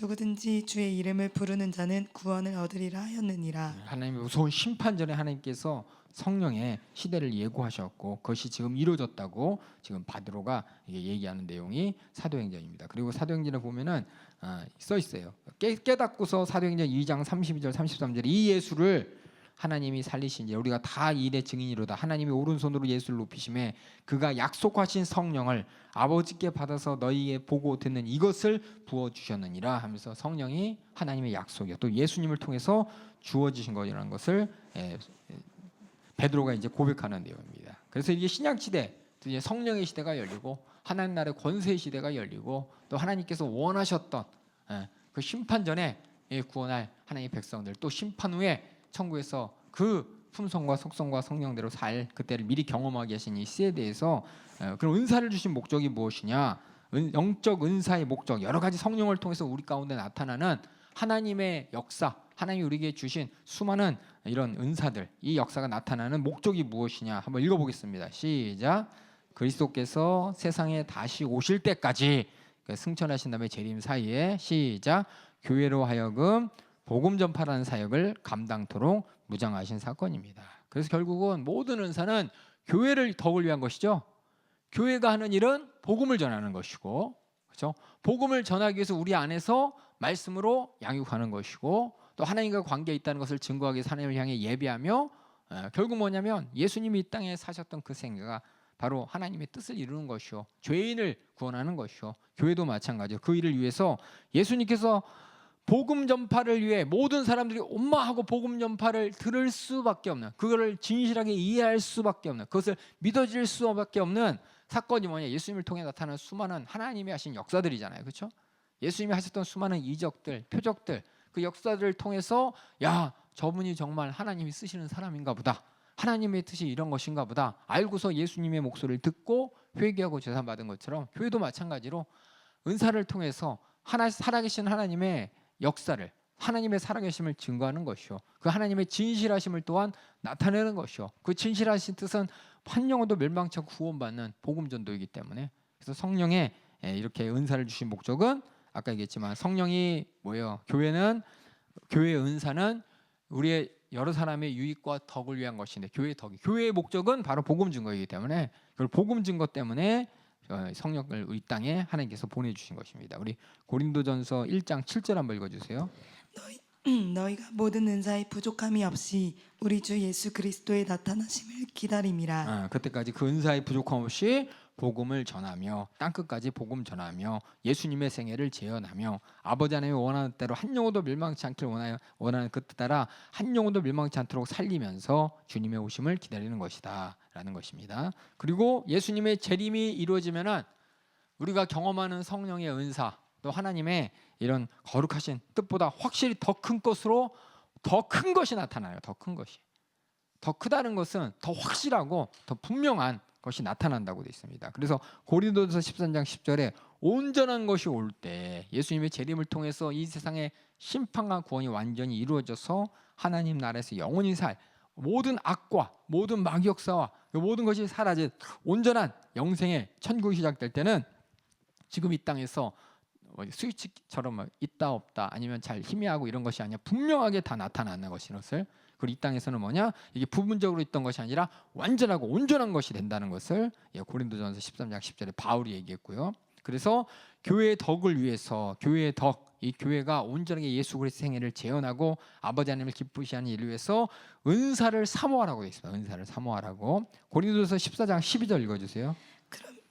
[SPEAKER 2] 누구든지 주의 이름을 부르는 자는 구원을 얻으리라 하였느니라.
[SPEAKER 1] 하나님의 무서운 심판 전에 하나님께서 성령의 시대를 예고하셨고 그것이 지금 이루어졌다고 지금 바드로가 얘기하는 내용이 사도행전입니다. 그리고 사도행전에 보면은 써 있어요. 깨닫고서 사도행전 2장 32절 33절에 이 예수를 하나님이 살리신 지 우리가 다 일의 증인이로다. 하나님이 오른손으로 예수를 높이심에 그가 약속하신 성령을 아버지께 받아서 너희에게 보고 듣는 이것을 부어주셨느니라 하면서 성령이 하나님의 약속이요 또 예수님을 통해서 주어지신 것이라는 것을 베드로가 이제 고백하는 내용입니다. 그래서 이게 신약 시대 이제 성령의 시대가 열리고 하나님 나라의 권세의 시대가 열리고 또 하나님께서 원하셨던 그 심판 전에 구원할 하나님의 백성들 또 심판 후에 천국에서 그 품성과 속성과 성령대로 살 그때를 미리 경험하게 하신 이 시에 대해서 그럼 은사를 주신 목적이 무엇이냐? 영적 은사의 목적 여러 가지 성령을 통해서 우리 가운데 나타나는 하나님의 역사, 하나님이 우리에게 주신 수많은 이런 은사들 이 역사가 나타나는 목적이 무엇이냐? 한번 읽어보겠습니다. 시작. 그리스도께서 세상에 다시 오실 때까지 승천하신 다음에 재림 사이에 시작. 교회로 하여금 복음 전파라는 사역을 감당토록 무장하신 사건입니다. 그래서 결국은 모든 은사는 교회를 덕을 위한 것이죠. 교회가 하는 일은 복음을 전하는 것이고, 그렇죠? 복음을 전하기 위해서 우리 안에서 말씀으로 양육하는 것이고, 또 하나님과 관계에 있다는 것을 증거하기 위해서 하나님을 향해 예배하며, 결국 뭐냐면 예수님이 이 땅에 사셨던 그 생애가 바로 하나님의 뜻을 이루는 것이요, 죄인을 구원하는 것이요, 교회도 마찬가지요. 그 일을 위해서 예수님께서 복음 전파를 위해 모든 사람들이 엄마하고 복음 전파를 들을 수밖에 없는, 그거를 진실하게 이해할 수밖에 없는, 그것을 믿어질 수밖에 없는 사건이 뭐냐? 예수님을 통해 나타나는 수많은 하나님이 하신 역사들이잖아요. 그렇죠? 예수님이 하셨던 수많은 이적들, 표적들, 그 역사들을 통해서 야, 저분이 정말 하나님이 쓰시는 사람인가 보다, 하나님의 뜻이 이런 것인가 보다 알고서 예수님의 목소리를 듣고 회개하고 제사받은 것처럼, 교회도 마찬가지로 은사를 통해서 살아계신 하나님의 역사를, 하나님의 살아계심을 증거하는 것이요, 그 하나님의 진실하심을 또한 나타내는 것이요, 그 진실하신 뜻은 한 영혼도 멸망치 않고 구원받는 복음 전도이기 때문에, 그래서 성령의 이렇게 은사를 주신 목적은 아까 얘기했지만, 성령이 뭐예요? 교회의 은사는 우리의 여러 사람의 유익과 덕을 위한 것인데, 교회의 목적은 바로 복음 증거이기 때문에, 그걸 복음 증거 때문에 성령을 우리 땅에 하나님께서 보내주신 것입니다. 우리 고린도전서 1장 7절 한번 읽어주세요.
[SPEAKER 2] 너희가 모든 은사에 부족함이 없이 우리 주 예수 그리스도의 나타나심을 기다림이라.
[SPEAKER 1] 그때까지 그 은사의 부족함 없이 복음을 전하며, 땅끝까지 복음 전하며, 예수님의 생애를 재현하며, 아버지 하나님이 원하는 대로 한 영혼도 멸망치 않기를 원하는 그 뜻 따라 한 영혼도 멸망치 않도록 살리면서 주님의 오심을 기다리는 것이다 라는 것입니다. 그리고 예수님의 재림이 이루어지면은 우리가 경험하는 성령의 은사, 또 하나님의 이런 거룩하신 뜻보다 확실히 더 큰 것으로, 더 큰 것이 나타나요. 더 큰 것이, 더 크다는 것은 더 확실하고 더 분명한 것이 나타난다고 되어 있습니다. 그래서 고린도전서 13장 10절에 온전한 것이 올 때, 예수님의 재림을 통해서 이 세상의 심판과 구원이 완전히 이루어져서 하나님 나라에서 영원히 살 모든 악과 모든 마귀 역사와 모든 것이 사라진 온전한 영생의 천국이 시작될 때는, 지금 이 땅에서 스위치처럼 있다 없다 아니면 잘 희미하고 이런 것이 아니라 분명하게 다 나타나는 것을, 그리고 이 땅에서는 뭐냐? 이게 부분적으로 있던 것이 아니라 완전하고 온전한 것이 된다는 것을 고린도전서 13장 10절에 바울이 얘기했고요. 그래서 교회의 덕을 위해서, 교회의 덕, 이 교회가 온전하게 예수 그리스도의 생애를 재현하고 아버지 하나님을 기쁘시게 하는 일을 위해서 은사를 사모하라고 되어 있습니다. 은사를 사모하라고. 고린도전서 14장 12절 읽어주세요.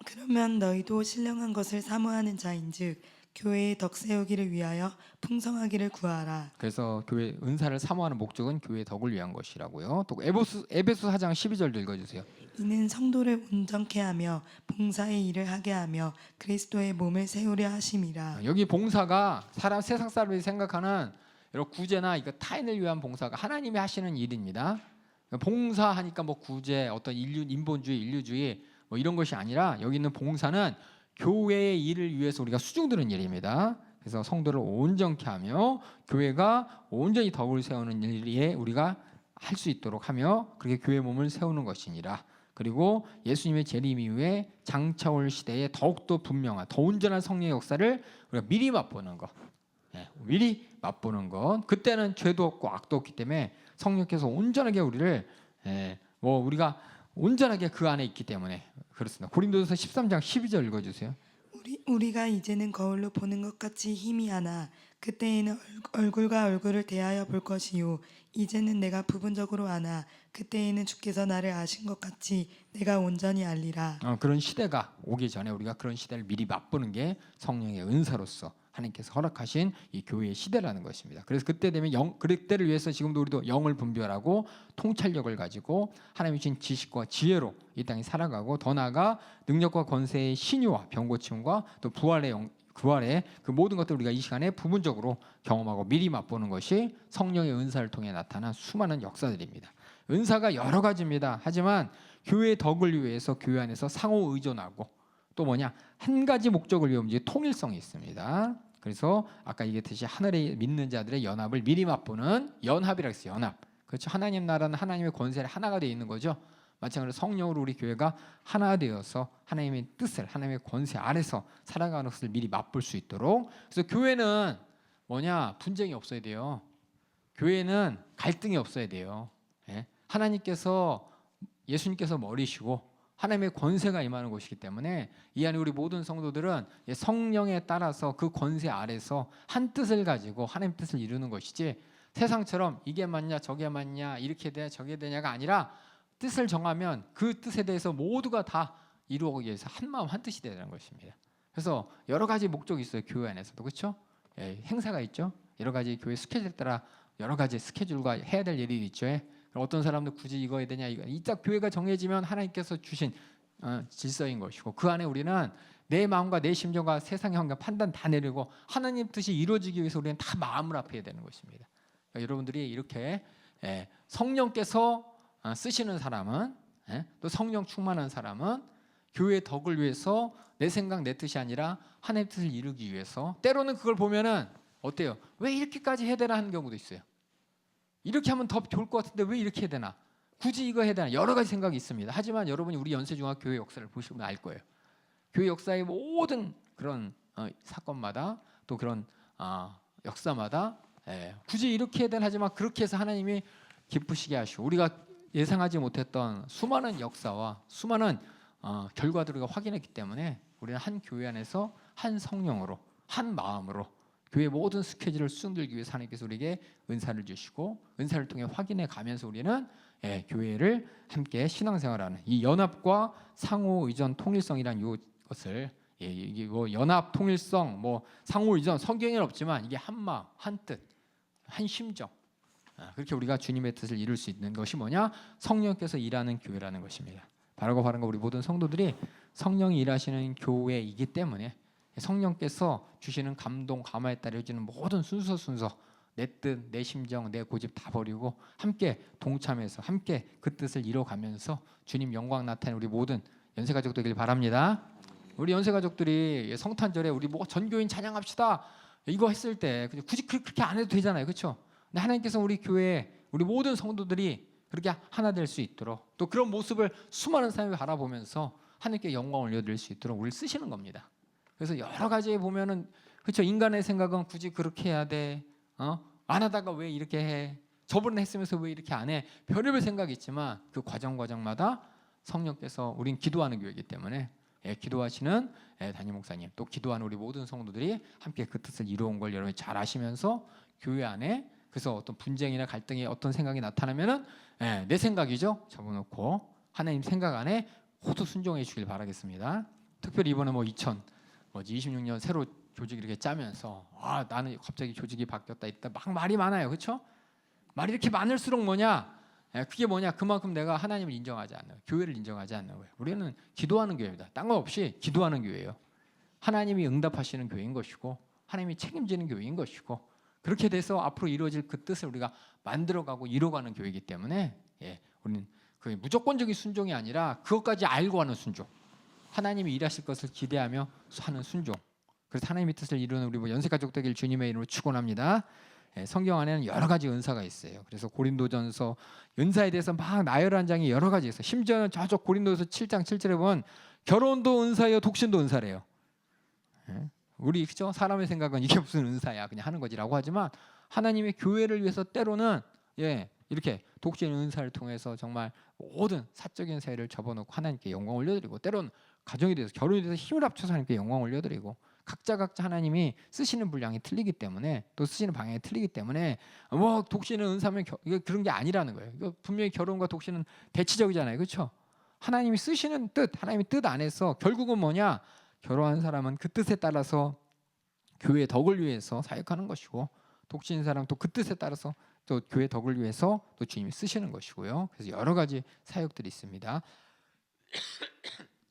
[SPEAKER 2] 그러면 너희도 신령한 것을 사모하는 자인즉 교회의 덕 세우기를 위하여 풍성하기를 구하라.
[SPEAKER 1] 그래서 교회 은사를 사모하는 목적은 교회의 덕을 위한 것이라고요. 또 에베소 4장 12절도 읽어주세요.
[SPEAKER 2] 이는 성도를 온전케 하며 봉사의 일을 하게 하며 그리스도의 몸을 세우려 하심이라.
[SPEAKER 1] 여기 봉사가 세상 사람들이 생각하는 이런 구제나 이거 타인을 위한 봉사가 하나님이 하시는 일입니다. 봉사하니까 뭐 구제, 어떤 인본주의, 인류주의 뭐 이런 것이 아니라, 여기 있는 봉사는 교회의 일을 위해서 우리가 수중드는 일입니다. 그래서 성도를 온전케 하며 교회가 온전히 덕을 세우는 일에 우리가 할 수 있도록 하며, 그렇게 교회 몸을 세우는 것이니라. 그리고 예수님의 재림 이후에 장차올 시대에 더욱더 분명한, 더 온전한 성령의 역사를 우리가 미리 맛보는 것, 미리 맛보는 것. 그때는 죄도 없고 악도 없기 때문에 성령께서 온전하게 우리를 우리가 온전하게 그 안에 있기 때문에 그렇습니다. 고린도전서 13장 12절 읽어주세요.
[SPEAKER 2] 우리가 이제는 거울로 보는 것 같이 희미하나 그때에는 얼굴과 얼굴을 대하여 볼 것이요 이제는 내가 부분적으로 아나 그때에는 주께서 나를 아신 것 같이 내가 온전히 알리라.
[SPEAKER 1] 그런 시대가 오기 전에 우리가 그런 시대를 미리 맛보는 게 성령의 은사로서 하나님께서 허락하신 이 교회의 시대라는 것입니다. 그래서 그때 되면 그때를 위해서 지금도 우리도 영을 분별하고 통찰력을 가지고 하나님이 주신 지식과 지혜로 이 땅에 살아가고, 더 나아가 능력과 권세의 신유와 병고침과 또 부활의 그 모든 것들을 우리가 이 시간에 부분적으로 경험하고 미리 맛보는 것이 성령의 은사를 통해 나타난 수많은 역사들입니다. 은사가 여러 가지입니다. 하지만 교회의 덕을 위해서 교회 안에서 상호 의존하고, 또 뭐냐? 한 가지 목적을 위해 움직이는 통일성이 있습니다. 그래서 아까 얘기했듯이 하늘에 믿는 자들의 연합을 미리 맛보는 연합이라고 했어요. 연합. 그렇죠. 하나님 나라는 하나님의 권세를 하나가 되어 있는 거죠. 마찬가지로 성령으로 우리 교회가 하나 되어서 하나님의 뜻을, 하나님의 권세 아래서 살아가는 것을 미리 맛볼 수 있도록. 그래서 교회는 뭐냐? 분쟁이 없어야 돼요. 교회는 갈등이 없어야 돼요. 예수님께서 머리시고 하나님의 권세가 임하는 곳이기 때문에 이 안에 우리 모든 성도들은 성령에 따라서 그 권세 아래서 한 뜻을 가지고 하나님의 뜻을 이루는 것이지, 세상처럼 이게 맞냐 저게 맞냐 이렇게 되냐 저게 되냐가 아니라, 뜻을 정하면 그 뜻에 대해서 모두가 다 이루어가기 위해서 한 마음 한 뜻이 되는 것입니다. 그래서 여러 가지 목적이 있어요. 교회 안에서도. 그렇죠? 행사가 있죠. 여러 가지 교회 스케줄에 따라 여러 가지 스케줄과 해야 될 일이 있죠. 어떤 사람도 굳이 이거 해야 되냐, 이거 딱 교회가 정해지면 하나님께서 주신 질서인 것이고, 그 안에 우리는 내 마음과 내 심정과 세상의 환경 판단 다 내리고 하나님 뜻이 이루어지기 위해서 우리는 다 마음을 합해야 되는 것입니다. 그러니까 여러분들이 이렇게 성령께서 쓰시는 사람은, 또 성령 충만한 사람은 교회의 덕을 위해서 내 생각 내 뜻이 아니라 하나님의 뜻을 이루기 위해서, 때로는 그걸 보면은 어때요? 왜 이렇게까지 해야 되나 하는 경우도 있어요. 이렇게 하면 더 좋을 것 같은데 왜 이렇게 해야 되나? 굳이 이거 해야 되나? 여러 가지 생각이 있습니다. 하지만 여러분이 우리 연세중학 교회 역사를 보시면 알 거예요. 교회 역사의 모든 그런 사건마다, 또 그런 역사마다 굳이 이렇게 해야 되나, 하지만 그렇게 해서 하나님이 기쁘시게 하시고 우리가 예상하지 못했던 수많은 역사와 수많은 결과들을 우리가 확인했기 때문에 우리는 한 교회 안에서 한 성령으로, 한 마음으로 교회의 모든 스케줄을 수행들기 위해서 하나님께서 우리에게 은사를 주시고, 은사를 통해 확인해 가면서 우리는 교회를 함께 신앙생활하는 이 연합과 상호 의존 통일성이란 이것을, 이게 뭐 연합 통일성, 뭐 상호 의존, 성경에는 없지만 이게 한 마음, 한 뜻, 한 심정, 그렇게 우리가 주님의 뜻을 이룰 수 있는 것이 뭐냐? 성령께서 일하는 교회라는 것입니다. 바르고 바른 거, 우리 모든 성도들이 성령이 일하시는 교회이기 때문에 성령께서 주시는 감동, 감화에 따라 해주는 모든 순서 내 뜻, 내 심정, 내 고집 다 버리고 함께 동참해서 함께 그 뜻을 이뤄가면서 주님 영광 나타내는 우리 모든 연세가족 되길 바랍니다. 우리 연세가족들이 성탄절에 우리 뭐 전교인 찬양합시다 이거 했을 때 굳이 그렇게 안 해도 되잖아요, 그렇죠? 근데 하나님께서 우리 교회에 우리 모든 성도들이 그렇게 하나 될 수 있도록, 또 그런 모습을 수많은 사람이 바라보면서 하나님께 영광을 올려드릴 수 있도록 우리를 쓰시는 겁니다. 그래서 여러 가지 보면은, 그렇죠, 인간의 생각은 굳이 그렇게 해야 돼, 안 하다가 왜 이렇게 해, 저번에 했으면서 왜 이렇게 안 해, 별의별 생각이 있지만 그 과정마다 성령께서, 우린 기도하는 교회이기 때문에 기도하시는 담임 목사님, 또 기도하는 우리 모든 성도들이 함께 그 뜻을 이루어온 걸 여러분이 잘 아시면서 교회 안에, 그래서 어떤 분쟁이나 갈등이 어떤 생각이 나타나면은 내 생각이죠, 접어놓고 하나님 생각 안에 호소 순종해 주길 바라겠습니다. 특별히 이번에 2026년 새로 조직 이렇게 짜면서 나는 갑자기 조직이 바뀌었다 이따 막 말이 많아요, 그렇죠? 말이 이렇게 많을수록 뭐냐? 그게 뭐냐? 그만큼 내가 하나님을 인정하지 않는, 교회를 인정하지 않는 거예요. 우리는 기도하는 교회입니다. 딴 거 없이 기도하는 교회예요. 하나님이 응답하시는 교회인 것이고 하나님이 책임지는 교회인 것이고, 그렇게 돼서 앞으로 이루어질 그 뜻을 우리가 만들어가고 이뤄가는 교회이기 때문에 우리는 그 무조건적인 순종이 아니라 그것까지 알고 하는 순종, 하나님이 일하실 것을 기대하며 하는 순종, 그래서 하나님의 뜻을 이루는 우리 연세가족 되길 주님의 이름으로 축원합니다. 성경 안에는 여러 가지 은사가 있어요. 그래서 고린도전서 은사에 대해서 막 나열한 장이 여러 가지 있어요. 심지어는 저쪽 고린도서 7장 7절에 보면 결혼도 은사예요, 독신도 은사래요. 우리 그죠? 사람의 생각은 이게 무슨 은사야, 그냥 하는 거지라고 하지만 하나님의 교회를 위해서 때로는 이렇게 독신 은사를 통해서 정말 모든 사적인 사회를 접어놓고 하나님께 영광 올려드리고, 때로는 가정에 대해서, 결혼에 대해서 힘을 합쳐서 하나님께 영광 올려드리고, 각자 하나님이 쓰시는 분량이 틀리기 때문에, 또 쓰시는 방향이 틀리기 때문에 독신은 은사면 이거 그런 게 아니라는 거예요. 이거 분명히 결혼과 독신은 대치적이잖아요, 그렇죠? 하나님이 쓰시는 뜻, 하나님의 뜻 안에서 결국은 뭐냐? 결혼한 사람은 그 뜻에 따라서 교회의 덕을 위해서 사역하는 것이고, 독신인 사람 또 그 뜻에 따라서 또 교회 덕을 위해서 또 주님이 쓰시는 것이고요. 그래서 여러 가지 사역들이 있습니다.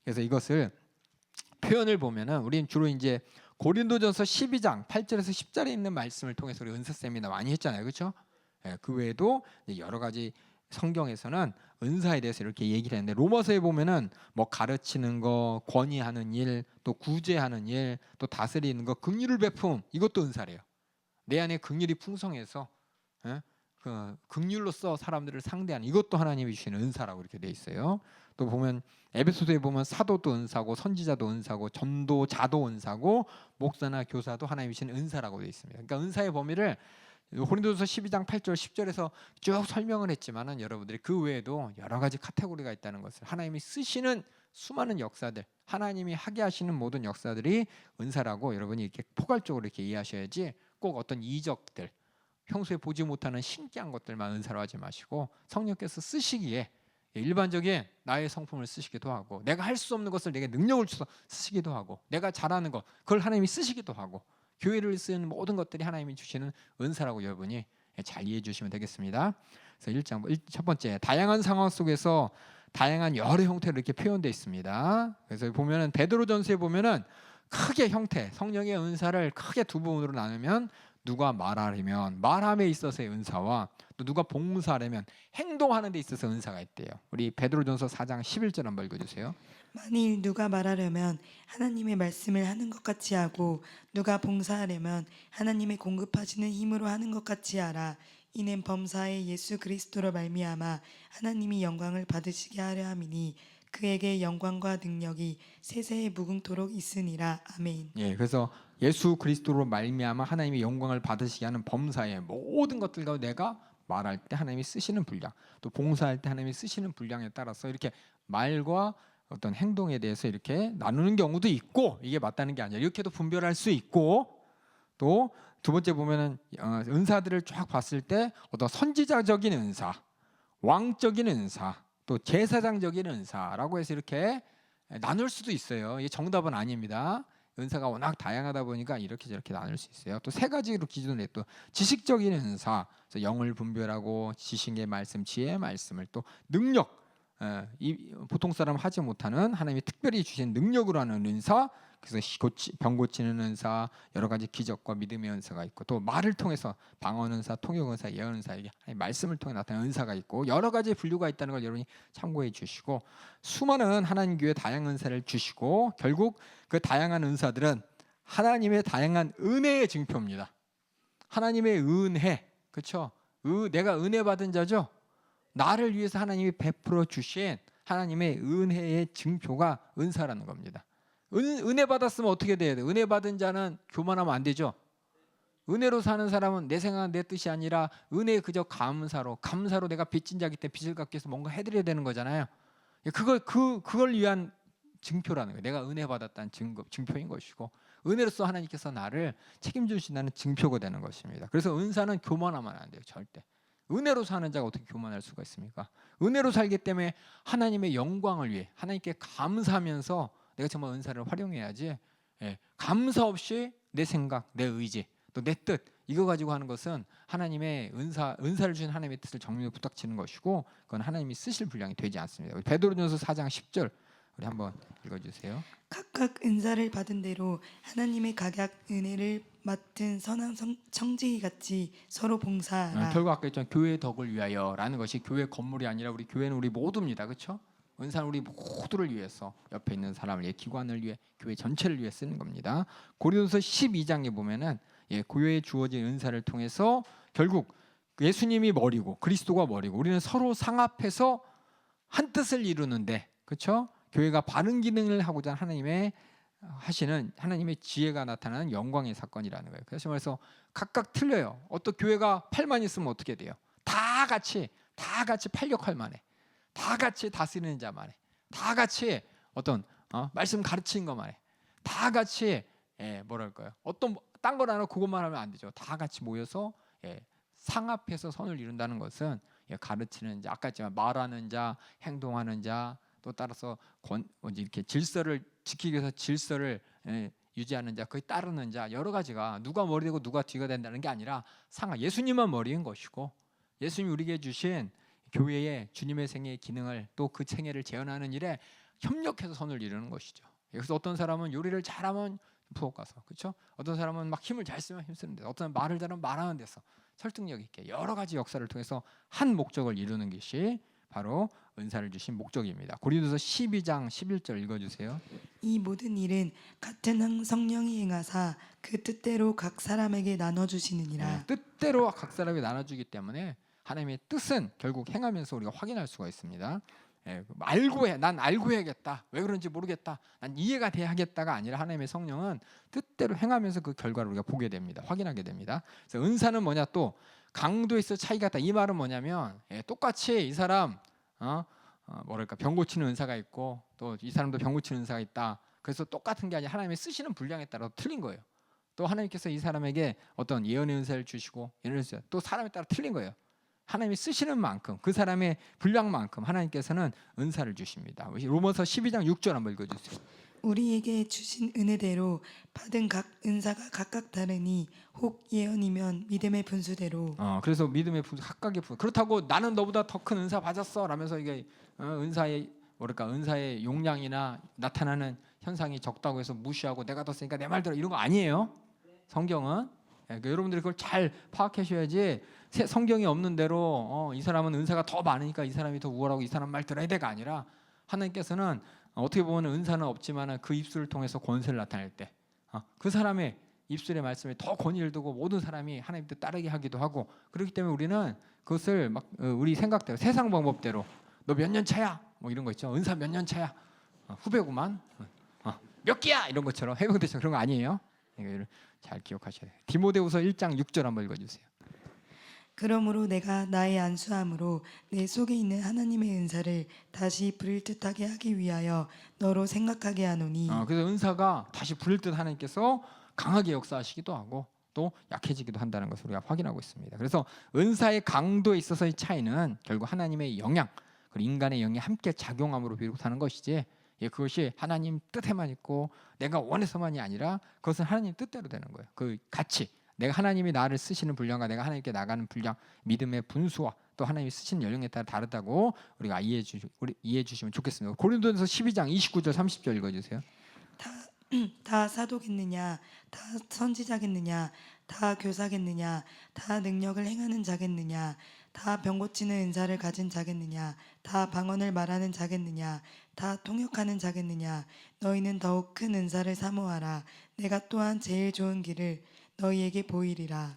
[SPEAKER 1] 그래서 이것을 표현을 보면은 우리는 주로 이제 고린도전서 12장 8절에서 10절에 있는 말씀을 통해서 우리 은사 세미나 많이 했잖아요, 그렇죠? 그 외에도 여러 가지 성경에서는 은사에 대해서 이렇게 얘기를 했는데, 로마서에 보면은 뭐 가르치는 거, 권위하는 일, 또 구제하는 일, 또 다스리는 거, 긍휼을 베품, 이것도 은사래요. 내 안에 긍휼이 풍성해서 그 긍휼로서 사람들을 상대하는, 이것도 하나님이 주시는 은사라고 이렇게 돼 있어요. 또 보면 에베소서에 보면 사도도 은사고, 선지자도 은사고, 전도자도 은사고, 목사나 교사도 하나님이 주시는 은사라고 돼 있습니다. 그러니까 은사의 범위를 고린도전서 12장 8절 10절에서 쭉 설명을 했지만은 여러분들이 그 외에도 여러 가지 카테고리가 있다는 것을, 하나님이 쓰시는 수많은 역사들, 하나님이 하게 하시는 모든 역사들이 은사라고 여러분이 이렇게 포괄적으로 이렇게 이해하셔야지, 꼭 어떤 이적들, 평소에 보지 못하는 신기한 것들만 은사로 하지 마시고, 성령께서 쓰시기에 일반적인 나의 성품을 쓰시기도 하고, 내가 할 수 없는 것을 내게 능력을 주셔서 쓰시기도 하고, 내가 잘하는 것 그걸 하나님이 쓰시기도 하고, 교회를 쓰는 모든 것들이 하나님이 주시는 은사라고 여러분이 잘 이해해 주시면 되겠습니다. 그래서 1장 첫 번째, 다양한 상황 속에서 다양한 여러 형태로 이렇게 표현되어 있습니다. 그래서 보면은 베드로전서에 보면은 크게 형태, 성령의 은사를 크게 두 부분으로 나누면 누가 말하려면 말함에 있어서의 은사와 또 누가 봉사하려면 행동하는 데 있어서 은사가 있대요. 우리 베드로전서 4장 11절 한번 읽어주세요.
[SPEAKER 2] 만일 누가 말하려면 하나님의 말씀을 하는 것 같이 하고 누가 봉사하려면 하나님의 공급하시는 힘으로 하는 것 같이 하라. 이는 범사에 예수 그리스도로 말미암아 하나님이 영광을 받으시게 하려 함이니 그에게 영광과 능력이 세세에 무궁토록 있으니라. 아멘.
[SPEAKER 1] 예, 그래서 예수 그리스도로 말미암아 하나님이 영광을 받으시게 하는 범사의 모든 것들과 내가 말할 때 하나님이 쓰시는 분량, 또 봉사할 때 하나님이 쓰시는 분량에 따라서 이렇게 말과 어떤 행동에 대해서 이렇게 나누는 경우도 있고, 이게 맞다는 게 아니라 이렇게도 분별할 수 있고, 또 두 번째 보면은 은사들을 쫙 봤을 때 어떤 선지자적인 은사, 왕적인 은사, 또 제사장적인 은사라고 해서 이렇게 나눌 수도 있어요. 이게 정답은 아닙니다. 은사가 워낙 다양하다 보니까 이렇게 저렇게 나눌 수 있어요. 또 세 가지로 기준을 해. 또 지식적인 은사, 그래서 영을 분별하고 지식의 말씀, 지혜의 말씀을, 또 능력, 보통 사람 하지 못하는 하나님이 특별히 주신 능력으로 하는 은사, 그래서 병 고치는 은사, 여러 가지 기적과 믿음의 은사가 있고, 또 말을 통해서 방언 은사, 통역 은사, 예언 은사, 이게 말씀을 통해 나타나는 은사가 있고, 여러 가지 분류가 있다는 걸 여러분이 참고해 주시고, 수많은 하나님 교회 다양한 은사를 주시고, 결국 그 다양한 은사들은 하나님의 다양한 은혜의 증표입니다. 하나님의 은혜, 그렇죠? 내가 은혜 받은 자죠. 나를 위해서 하나님이 베풀어 주신 하나님의 은혜의 증표가 은사라는 겁니다. 은혜 받았으면 어떻게 돼야 돼? 은혜 받은 자는 교만하면 안 되죠. 은혜로 사는 사람은 내 생각, 내 뜻이 아니라 은혜 그저 감사로 내가 빚진 자기 때문에 빚을 갚기 위해서 뭔가 해드려야 되는 거잖아요. 그걸 위한 증표라는 거예요. 내가 은혜 받았다는 증표인 것이고, 은혜로서 하나님께서 나를 책임주신다는 증표가 되는 것입니다. 그래서 은사는 교만하면 안 돼요. 절대. 은혜로 사는 자가 어떻게 교만할 수가 있습니까? 은혜로 살기 때문에 하나님의 영광을 위해 하나님께 감사하면서 내가 정말 은사를 활용해야지, 감사 없이 내 생각, 내 의지, 또 내 뜻, 이거 가지고 하는 것은 하나님의 은사를 주신 하나님의 뜻을 정면으로 부닥치는 것이고, 그건 하나님이 쓰실 분량이 되지 않습니다. 베드로전서 4장 10절 우리 한번 읽어주세요.
[SPEAKER 2] 각각 은사를 받은 대로 하나님의 각약 은혜를 맡은 선한 청지기 같이 서로 봉사하라.
[SPEAKER 1] 결국 아까 했잖아요. 교회의 덕을 위하여라는 것이 교회 건물이 아니라 우리 교회는 우리 모두입니다. 그렇죠? 은사는 우리 모두를 위해서, 옆에 있는 사람을 위해, 기관을 위해, 교회 전체를 위해 쓰는 겁니다. 고린도서 12장에 보면은 교회에 주어진 은사를 통해서 결국 예수님이 머리고 그리스도가 머리고 우리는 서로 상합해서 한 뜻을 이루는데, 그렇죠? 교회가 바른 기능을 하고자 하시는 하나님의 지혜가 나타나는 영광의 사건이라는 거예요. 그래서 말해서 각각 틀려요. 어떤 교회가 8만 있으면 어떻게 돼요? 다 같이 팔력할 만해. 다 같이 다스리는 자만 해. 다 같이 어떤 말씀 가르치는 것만 해. 다 같이 뭐랄까요? 어떤 딴 걸 하나 그것만 하면 안 되죠. 다 같이 모여서 상합해서 선을 이룬다는 것은 가르치는 자, 아까 했지만 말하는 자, 행동하는 자, 또 따라서 이렇게 질서를 지키기 위해서 질서를 유지하는 자, 거의 따르는 자, 여러 가지가 누가 머리 되고 누가 뒤가 된다는 게 아니라 예수님만 머리인 것이고, 예수님이 우리에게 주신 교회의 주님의 생애의 기능을, 또 그 생애를 재현하는 일에 협력해서 선을 이루는 것이죠. 그래서 어떤 사람은 요리를 잘하면 부엌 가서, 그렇죠? 어떤 사람은 막 힘을 잘 쓰면 힘쓰는 데서, 어떤 사람은 말을 잘하면 말하는 데서 설득력 있게 여러 가지 역사를 통해서 한 목적을 이루는 것이 바로 은사를 주신 목적입니다. 고린도서 12장 11절 읽어주세요.
[SPEAKER 2] 이 모든 일은 같은 성령이 행하사 그 뜻대로 각 사람에게 나눠주시느니라.
[SPEAKER 1] 뜻대로 각 사람이 나눠주기 때문에 하나님의 뜻은 결국 행하면서 우리가 확인할 수가 있습니다. 난 알고 해야겠다. 왜 그런지 모르겠다. 난 이해가 돼야 하겠다가 아니라 하나님의 성령은 뜻대로 행하면서 그 결과를 우리가 보게 됩니다. 확인하게 됩니다. 그래서 은사는 뭐냐, 또 강도에서 차이가 있다. 이 말은 뭐냐면 똑같이 이 사람 뭐랄까 병 고치는 은사가 있고 또 이 사람도 병 고치는 은사가 있다. 그래서 똑같은 게 아니라 하나님이 쓰시는 분량에 따라 틀린 거예요. 또 하나님께서 이 사람에게 어떤 예언의 은사를 주시고 또 사람에 따라 틀린 거예요. 하나님이 쓰시는 만큼, 그 사람의 분량만큼 하나님께서는 은사를 주십니다. 로마서 12장 6절 한번 읽어주세요.
[SPEAKER 2] 우리에게 주신 은혜대로 받은 각 은사가 각각 다르니 혹 예언이면 믿음의 분수대로
[SPEAKER 1] 그래서 믿음의 각각의 그렇다고 나는 너보다 더 큰 은사 받았어 라면서 이게 은사의 뭐랄까 은사의 용량이나 나타나는 현상이 적다고 해서 무시하고 내가 더 세니까 내 말 들어 이런 거 아니에요. 성경은 그러니까 여러분들이 그걸 잘 파악하셔야지 성경이 없는 대로 이 사람은 은사가 더 많으니까 이 사람이 더 우월하고 이 사람 말 들어야 돼가 아니라 하나님께서는 어떻게 보면 은사는 없지만 그 입술을 통해서 권세를 나타낼 때 그 사람의 입술의 말씀에 더 권위를 두고 모든 사람이 하나님 뜻 따르게 하기도 하고 그렇기 때문에 우리는 그것을 막 우리 생각대로 세상 방법대로 너 몇 년 차야 뭐 이런 거 있죠. 은사 몇 년 차야 후배구만 몇 기야 이런 것처럼 해병대처럼 그런 거 아니에요. 이걸 잘 기억하셔야 돼요. 디모데후서 1장 6절 한번 읽어주세요.
[SPEAKER 2] 그러므로 내가 나의 안수함으로 내 속에 있는 하나님의 은사를 다시 부릴 듯하게 하기 위하여 너로 생각하게 하노니
[SPEAKER 1] 그래서 은사가 다시 부릴 듯 하나님께서 강하게 역사하시기도 하고 또 약해지기도 한다는 것을 우리가 확인하고 있습니다. 그래서 은사의 강도에 있어서의 차이는 결국 하나님의 영향 그리고 인간의 영이 함께 작용함으로 비롯하는 것이지 그것이 하나님 뜻에만 있고 내가 원해서만이 아니라 그것은 하나님 뜻대로 되는 거예요. 그 같이 내가 하나님이 나를 쓰시는 분량과 내가 하나님께 나가는 분량 믿음의 분수와 또 하나님이 쓰시는 연령에 따라 다르다고 우리가 이해해 주시면 좋겠습니다. 고린도전서 12장 29절 30절 읽어주세요.
[SPEAKER 2] 다 사도겠느냐 다 선지자겠느냐 다 교사겠느냐 다 능력을 행하는 자겠느냐 다 병 고치는 은사를 가진 자겠느냐 다 방언을 말하는 자겠느냐 다 통역하는 자겠느냐 너희는 더욱 큰 은사를 사모하라 내가 또한 제일 좋은 길을 너희에게 보이리라.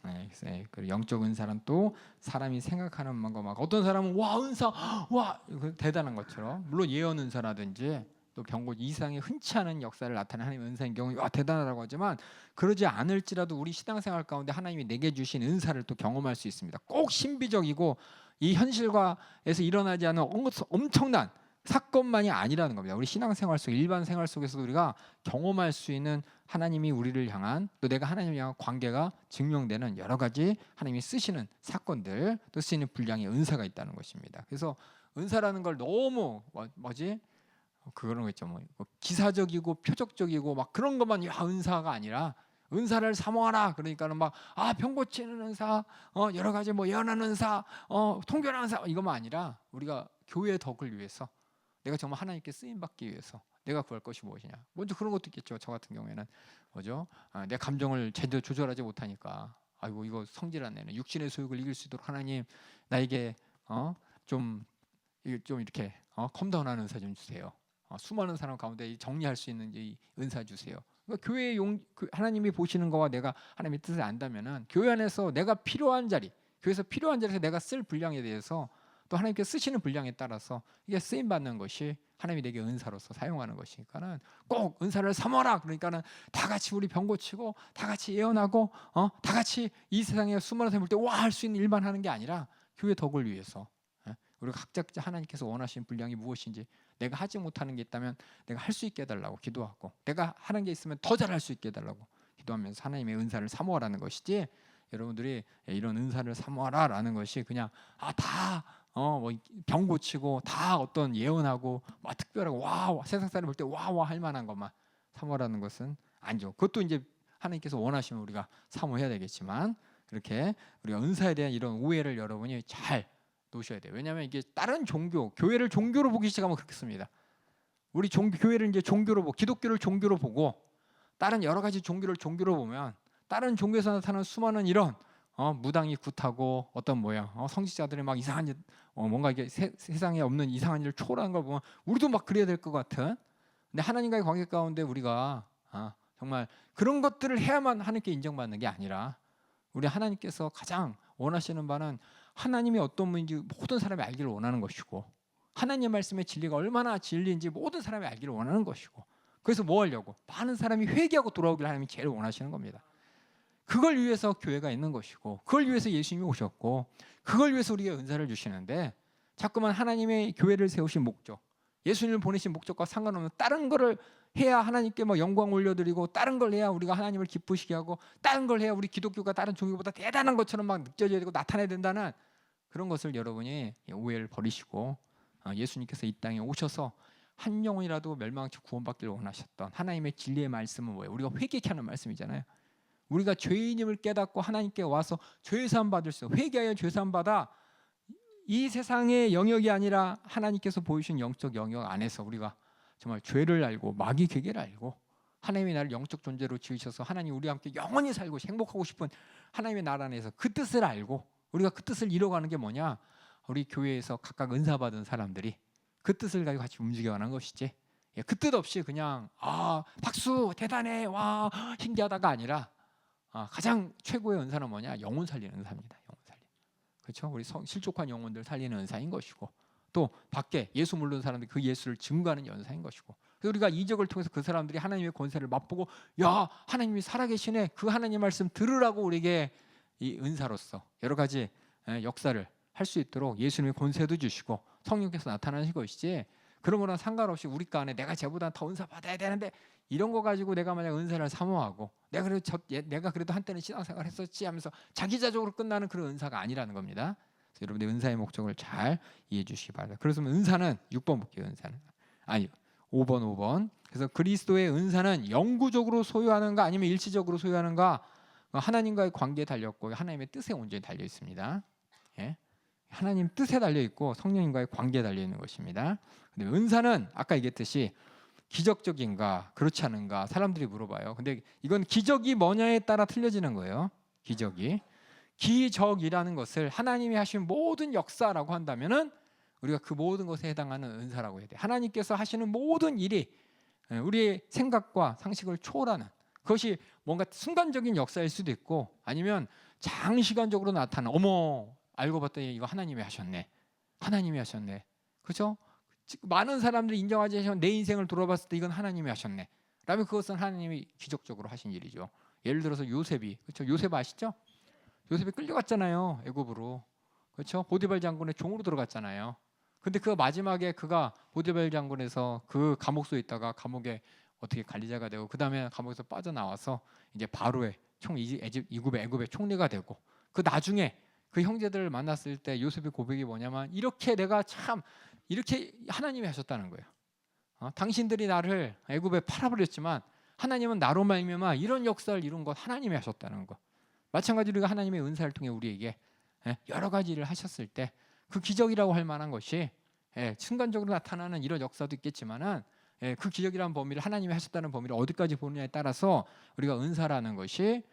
[SPEAKER 1] 그리고 영적 은사는 또 사람이 생각하는 것과 막 어떤 사람은 와 은사 와 대단한 것처럼 물론 예언 은사라든지 또 병고치 이상의 흔치 않은 역사를 나타내는 하나님의 은사인 경우 와 대단하다고 하지만 그러지 않을지라도 우리 신앙생활 가운데 하나님이 내게 주신 은사를 또 경험할 수 있습니다. 꼭 신비적이고 이 현실과에서 일어나지 않은 엄청난 사건만이 아니라는 겁니다. 우리 신앙생활 속 일반 생활 속에서도 우리가 경험할 수 있는 하나님이 우리를 향한 또 내가 하나님을 향한 관계가 증명되는 여러 가지 하나님이 쓰시는 사건들 또 쓰시는 분량의 은사가 있다는 것입니다. 그래서 은사라는 걸 너무 그런 거 있죠. 뭐 기사적이고 표적적이고 막 그런 것만 은사가 아니라 은사를 사모하라. 그러니까는 막 병 고치는 은사, 여러 가지 뭐 예언하는 은사, 통변하는 은사 이것만 아니라 우리가 교회의 덕을 위해서 내가 정말 하나님께 쓰임 받기 위해서 내가 구할 것이 무엇이냐. 먼저 그런 것도 있겠죠. 저 같은 경우에는 내 감정을 제대로 조절하지 못하니까 아이고 이거 성질 안 내는 육신의 소욕을 이길 수 있도록 하나님 나에게 좀 이렇게 컴다운하는 은사 좀 주세요. 수많은 사람 가운데 정리할 수 있는 이 은사 주세요. 그러니까 교회의 하나님이 보시는 거와 내가 하나님의 뜻을 안다면은 교회 안에서 내가 필요한 자리, 교회에서 필요한 자리에서 내가 쓸 분량에 대해서 또 하나님께 쓰시는 분량에 따라서 이게 쓰임 받는 것이 하나님이 내게 은사로서 사용하는 것이니까는 꼭 은사를 삼아라. 그러니까는 다 같이 우리 병 고치고 다 같이 예언하고 다 같이 이 세상에 수많은 사람을 볼 때 와 할 수 있는 일만 하는 게 아니라 교회 덕을 위해서 우리가 각자 하나님께서 원하시는 분량이 무엇인지 내가 하지 못하는 게 있다면 내가 할 수 있게 해달라고 기도하고 내가 하는 게 있으면 더 잘할 수 있게 해달라고 기도하면서 하나님의 은사를 사모하라는 것이지 여러분들이 이런 은사를 사모하라라는 것이 그냥 병 고치고 다 어떤 예언하고 특별하고 와 세상 사람 볼 때 와 할 만한 것만 사모하라는 것은 아니죠. 그것도 이제 하나님께서 원하시면 우리가 사모해야 되겠지만 그렇게 우리가 은사에 대한 이런 오해를 여러분이 잘 놓으셔야 돼요. 왜냐하면 이게 다른 종교, 교회를 종교로 보기 시작하면 그렇겠습니다. 우리 교회를 이제 종교로 보고 기독교를 종교로 보고 다른 여러 가지 종교를 종교로 보면 다른 종교에서 나타나는 수많은 이런 무당이 굿하고 어떤 성직자들이 막 이상한 뭔가 이게 세상에 없는 이상한 일을 초월하는 걸 보면 우리도 막 그래야 될 것 같은. 근데 하나님과의 관계 가운데 우리가 정말 그런 것들을 해야만 하나님께 인정받는 게 아니라 우리 하나님께서 가장 원하시는 바는 하나님이 어떤 분인지 모든 사람이 알기를 원하는 것이고 하나님 말씀의 진리가 얼마나 진리인지 모든 사람이 알기를 원하는 것이고 그래서 뭐 하려고? 많은 사람이 회개하고 돌아오기를 하나님이 제일 원하시는 겁니다. 그걸 위해서 교회가 있는 것이고 그걸 위해서 예수님이 오셨고 그걸 위해서 우리에게 은사를 주시는데 자꾸만 하나님의 교회를 세우신 목적 예수님을 보내신 목적과 상관없는 다른 거를 해야 하나님께 영광 올려드리고 다른 걸 해야 우리가 하나님을 기쁘시게 하고 다른 걸 해야 우리 기독교가 다른 종교보다 대단한 것처럼 막 느껴져야 되고 나타내야 된다는 그런 것을 여러분이 오해를 버리시고 예수님께서 이 땅에 오셔서 한 영혼이라도 멸망치 구원받기를 원하셨던 하나님의 진리의 말씀은 뭐예요? 우리가 회개케 하는 말씀이잖아요. 우리가 죄인임을 깨닫고 하나님께 와서 죄사함 받을 수, 회개하여 죄사함 받아 이 세상의 영역이 아니라 하나님께서 보여주신 영적 영역 안에서 우리가 정말 죄를 알고 마귀 괴계를 알고 하나님이 나를 영적 존재로 지으셔서 하나님 우리와 함께 영원히 살고 행복하고 싶은 하나님의 나라 안에서 그 뜻을 알고 우리가 그 뜻을 이뤄가는 게 뭐냐? 우리 교회에서 각각 은사 받은 사람들이 그 뜻을 가지고 같이 움직여가는 것이지, 그 뜻 없이 그냥 박수 대단해 와 신기하다가 아니라 가장 최고의 은사는 뭐냐? 영혼 살리는 은사입니다. 영혼 살리는. 그렇죠? 우리 실족한 영혼들 살리는 은사인 것이고, 또 밖에 예수 모르는 사람들이 그 예수를 증거하는 연사인 것이고, 그래서 우리가 이적을 통해서 그 사람들이 하나님의 권세를 맛보고 야 하나님이 살아계시네, 그 하나님 말씀 들으라고 우리에게 이 은사로서 여러 가지 역사를 할 수 있도록 예수님의 권세도 주시고 성령께서 나타나신 것이지, 그런 거랑 상관없이 우리 가 안에 내가 쟤보다 더 은사 받아야 되는데 이런 거 가지고 내가 만약 은사를 사모하고 내가 그래도 한때는 신앙생활 했었지 하면서 자기자족으로 끝나는 그런 은사가 아니라는 겁니다. 그래서 여러분들 은사의 목적을 잘 이해해 주시기 바랍니다. 그래서 은사는 6번 볼게요. 은사는 5번. 그래서 그리스도의 은사는 영구적으로 소유하는가 아니면 일시적으로 소유하는가, 하나님과의 관계에 달렸고 하나님의 뜻에 온전히 달려 있습니다. 예? 하나님 뜻에 달려 있고 성령님과의 관계에 달려 있는 것입니다. 근데 은사는 아까 얘기했듯이 기적적인가 그렇지 않은가 사람들이 물어봐요. 근데 이건 기적이 뭐냐에 따라 틀려지는 거예요. 기적이라는 것을 하나님이 하신 모든 역사라고 한다면은 우리가 그 모든 것에 해당하는 은사라고 해야 돼. 하나님께서 하시는 모든 일이 우리의 생각과 상식을 초월하는, 그것이 뭔가 순간적인 역사일 수도 있고 아니면 장시간적으로 나타나는, 어머 알고 봤더니 이거 하나님이 하셨네. 그렇죠? 많은 사람들이 인정하지 않지만 내 인생을 돌아봤을 때 이건 하나님이 하셨네 라면 그것은 하나님이 기적적으로 하신 일이죠. 예를 들어서 요셉이, 그렇죠? 요셉 아시죠? 요셉이 끌려갔잖아요, 애굽으로. 그렇죠? 보디발 장군의 종으로 들어갔잖아요. 근데 그 마지막에 그가 보디발 장군에서 그 감옥소에 있다가 감옥에 어떻게 관리자가 되고 그 다음에 감옥에서 빠져나와서 이제 바로의 애굽의 총리가 되고, 그 나중에 그 형제들을 만났을 때 요셉의 고백이 뭐냐면 이렇게 내가 참 이렇게 하나님이 하셨다는 거예요. 당신들이 나를 애굽에 팔아버렸지만 하나님은 나로 말미암아 이런 역사를 이룬 것 하나님이 하셨다는 거. 마찬가지로 우리가 하나님의 은사를 통해 우리에게 여러 가지 일을 하셨을 때 그 기적이라고 할 만한 것이 순간적으로 나타나는 이런 역사도 있겠지만은 그 기적이라는 범위를 하나님이 하셨다는 범위를 어디까지 보느냐에 따라서 우리가 은사라는 것이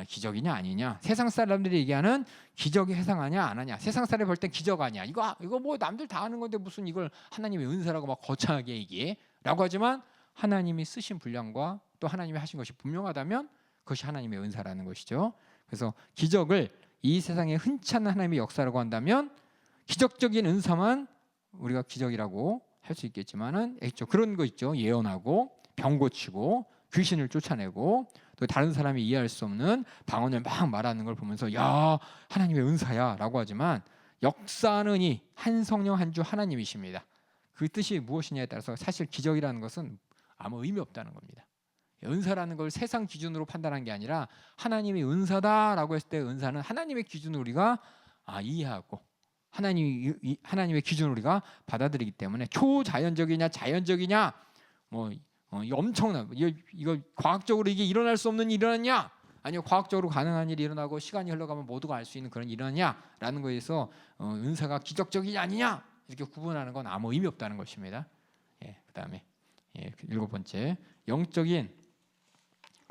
[SPEAKER 1] 기적이냐 아니냐, 세상 사람들이 얘기하는 기적이 해당하냐 안 하냐, 세상 사람이 볼 땐 기적 아니야, 이거 뭐 남들 다 하는 건데 무슨 이걸 하나님의 은사라고 막 거창하게 얘기해라고 하지만 하나님이 쓰신 분량과 또 하나님이 하신 것이 분명하다면 그것이 하나님의 은사라는 것이죠. 그래서 기적을 이 세상에 흔치 않은 하나님의 역사라고 한다면 기적적인 은사만 우리가 기적이라고 할 수 있겠지만은 그런 거 있죠. 예언하고 병 고치고 귀신을 쫓아내고 또 다른 사람이 이해할 수 없는 방언을 막 말하는 걸 보면서 야 하나님의 은사야라고 하지만 역사는 이 한 성령 한 주 하나님이십니다. 그 뜻이 무엇이냐에 따라서 사실 기적이라는 것은 아무 의미 없다는 겁니다. 은사라는 걸 세상 기준으로 판단한 게 아니라 하나님이 은사다라고 했을 때 은사는 하나님의 기준으로 우리가 이해하고 하나님의 기준으로 우리가 받아들이기 때문에 초자연적이냐 자연적이냐 엄청난 이거 과학적으로 이게 일어날 수 없는 일이 일어났냐 아니요 과학적으로 가능한 일이 일어나고 시간이 흘러가면 모두가 알 수 있는 그런 일이 일어났냐라는 거에서 은사가 기적적이냐 아니냐 이렇게 구분하는 건 아무 의미 없다는 것입니다. 그다음에 7번째 영적인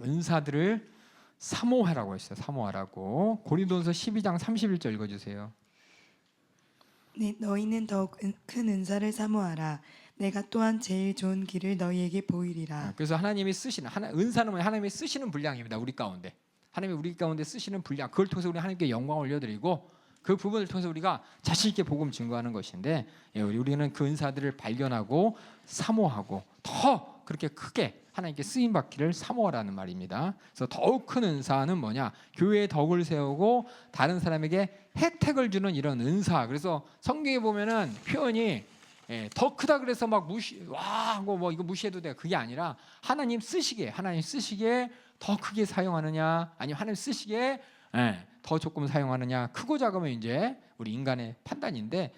[SPEAKER 1] 은사들을 사모하라고 했어요. 사모하라고. 고린도전서 12장 31절 읽어주세요.
[SPEAKER 2] 네, 너희는 더욱 큰 은사를 사모하라. 내가 또한 제일 좋은 길을 너희에게 보이리라.
[SPEAKER 1] 그래서 하나님이 쓰시는 은사는 하나님이 쓰시는 분량입니다. 우리 가운데 하나님이 우리 가운데 쓰시는 분량, 그걸 통해서 우리 하나님께 영광을 올려드리고 그 부분을 통해서 우리가 자신 있게 복음 증거하는 것인데 우리는 그 은사들을 발견하고 사모하고 더 그렇게 크게 하나님께 쓰임 받기를 사모하라는 말입니다. 그래서 더욱 큰 은사는 뭐냐? 교회의 덕을 세우고 다른 사람에게 혜택을 주는 이런 은사. 그래서 성경에 보면은 표현이 더 크다 그래서 막 하고 뭐 이거 무시해도 돼. 그게 아니라 하나님 쓰시기에 더 크게 사용하느냐, 아니면 하나님 쓰시기에 더 조금 사용하느냐, 크고 작으면 이제 우리 인간의 판단인데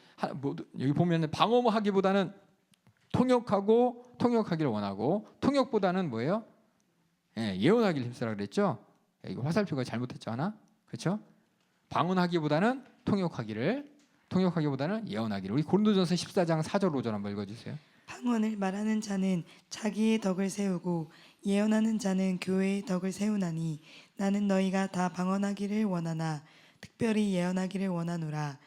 [SPEAKER 1] 여기 보면은 방어하기보다는 통역하기를 원하고, 통역보다는 뭐예요? 예언하기를 힘쓰라 그랬죠. 이거 화살표가 잘못했죠 하나? 그렇죠? 방언하기보다는 통역하기보다는 예언하기를. 우리 고린도전서 14장 4절 5절 한번 읽어주세요.
[SPEAKER 2] 방언을 말하는 자는 자기의 덕을 세우고 예언하는 자는 교회의 덕을 세우나니 나는 너희가 다 방언하기를 원하나 특별히 예언하기를 원하노라.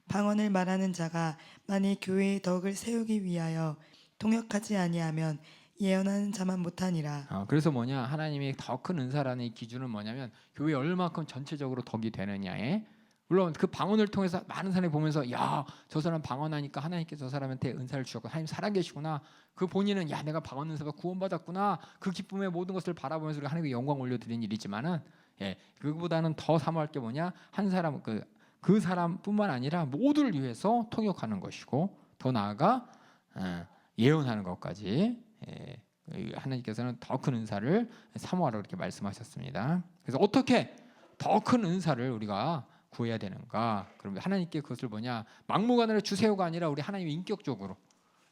[SPEAKER 2] 방언을 말하는 자가 만일 교회의 덕을 세우기 위하여 통역하지 아니하면 예언하는 자만 못하니라.
[SPEAKER 1] 그래서 뭐냐, 하나님이 더 큰 은사라는 이 기준은 뭐냐면 교회 얼마큼 전체적으로 덕이 되느냐에, 물론 그 방언을 통해서 많은 사람이 보면서 야, 저 사람 방언하니까 하나님께서 저 사람한테 은사를 주셨고 하나님 살아계시구나. 그 본인은 야, 내가 방언 은사가 구원받았구나. 그 기쁨의 모든 것을 바라보면서 우리가 하나님께 영광 올려드리는 일이지만은, 그거보다는 더 사모할 게 뭐냐, 한 사람 그 사람뿐만 아니라 모두를 위해서 통역하는 것이고, 더 나아가 예언하는 것까지 하나님께서는 더 큰 은사를 사모하라고 이렇게 말씀하셨습니다. 그래서 어떻게 더 큰 은사를 우리가 구해야 되는가? 그러면 하나님께 그것을 뭐냐, 막무가내로 주세요가 아니라 우리 하나님이 인격적으로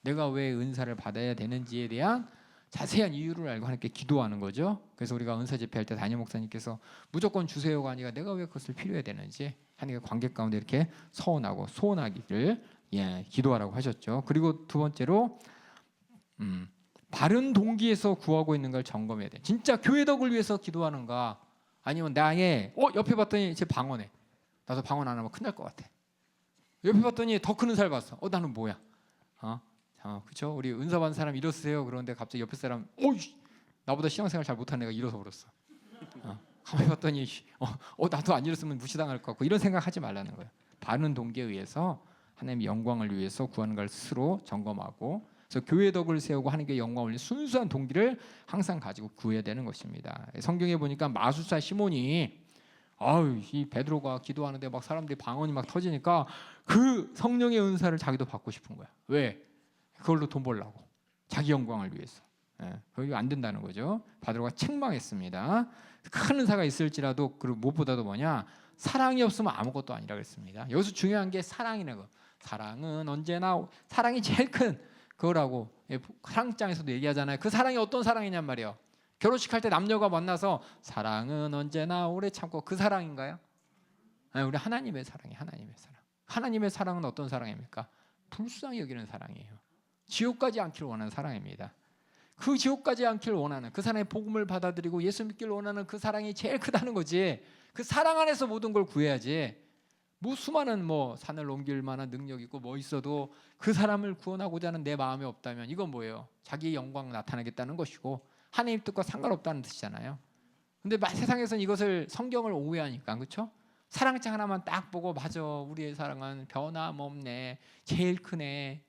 [SPEAKER 1] 내가 왜 은사를 받아야 되는지에 대한 자세한 이유를 알고 하나님께 기도하는 거죠. 그래서 우리가 은사 집회할 때 담임 목사님께서 무조건 주세요가 아니라 내가 왜 그것을 필요해야 되는지 하나님과 관계 가운데 이렇게 서원하고 소원하기를 기도하라고 하셨죠. 그리고 두 번째로 바른 동기에서 구하고 있는 걸 점검해야 돼. 진짜 교회 덕을 위해서 기도하는가, 아니면 나의 옆에 봤더니 제 방언해. 나도 방언 안 하면 큰일 날 것 같아. 옆에 봤더니 더 큰 은사를 봤어. 나는 뭐야? 그렇죠? 우리 은사 받은 사람 일어서세요. 그런데 갑자기 옆에 사람 나보다 신앙생활 잘 못하는 애가 일어서 버렸어. 가만히 봤더니 나도 안 일었으면 무시당할 것 같고, 이런 생각하지 말라는 거예요. 바른 동기에 의해서 하나님의 영광을 위해서 구하는 걸 스스로 점검하고, 그래서 교회 덕을 세우고 하나님께 영광을 올리는 순수한 동기를 항상 가지고 구해야 되는 것입니다. 성경에 보니까 마술사 시몬이 이 베드로가 기도하는데 막 사람들이 방언이 막 터지니까 그 성령의 은사를 자기도 받고 싶은 거야. 왜? 그걸로 돈 벌려고, 자기 영광을 위해서. 그게 안 된다는 거죠. 베드로가 책망했습니다. 큰 은사가 있을지라도, 그리고 무엇보다도 뭐냐, 사랑이 없으면 아무것도 아니라 그랬습니다. 여기서 중요한 게 사랑이라는 거. 사랑은 언제나, 사랑이 제일 큰 그거라고 사랑장에서도 얘기하잖아요. 그 사랑이 어떤 사랑이냔 말이에요. 결혼식 할 때 남녀가 만나서 사랑은 언제나 오래 참고, 그 사랑인가요? 우리 하나님의 사랑이 하나님의 사랑. 하나님의 사랑은 어떤 사랑입니까? 불쌍히 여기는 사랑이에요. 지옥 가지 않기를 원하는 사랑입니다. 그 지옥 가지 않기를 원하는, 그 사랑의 복음을 받아들이고 예수 믿기를 원하는 그 사랑이 제일 크다는 거지. 그 사랑 안에서 모든 걸 구해야지. 수많은 산을 옮길 만한 능력 있고 있어도 그 사람을 구원하고자 하는 내 마음이 없다면 이건 뭐예요? 자기의 영광 나타나겠다는 것이고 하나님 뜻과 상관없다는 뜻이잖아요. 근데 세상에서는 이것을, 성경을 오해하니까, 그렇죠? 사랑장 하나만 딱 보고 맞아, 우리의 사랑은 변함없네, 제일 크네,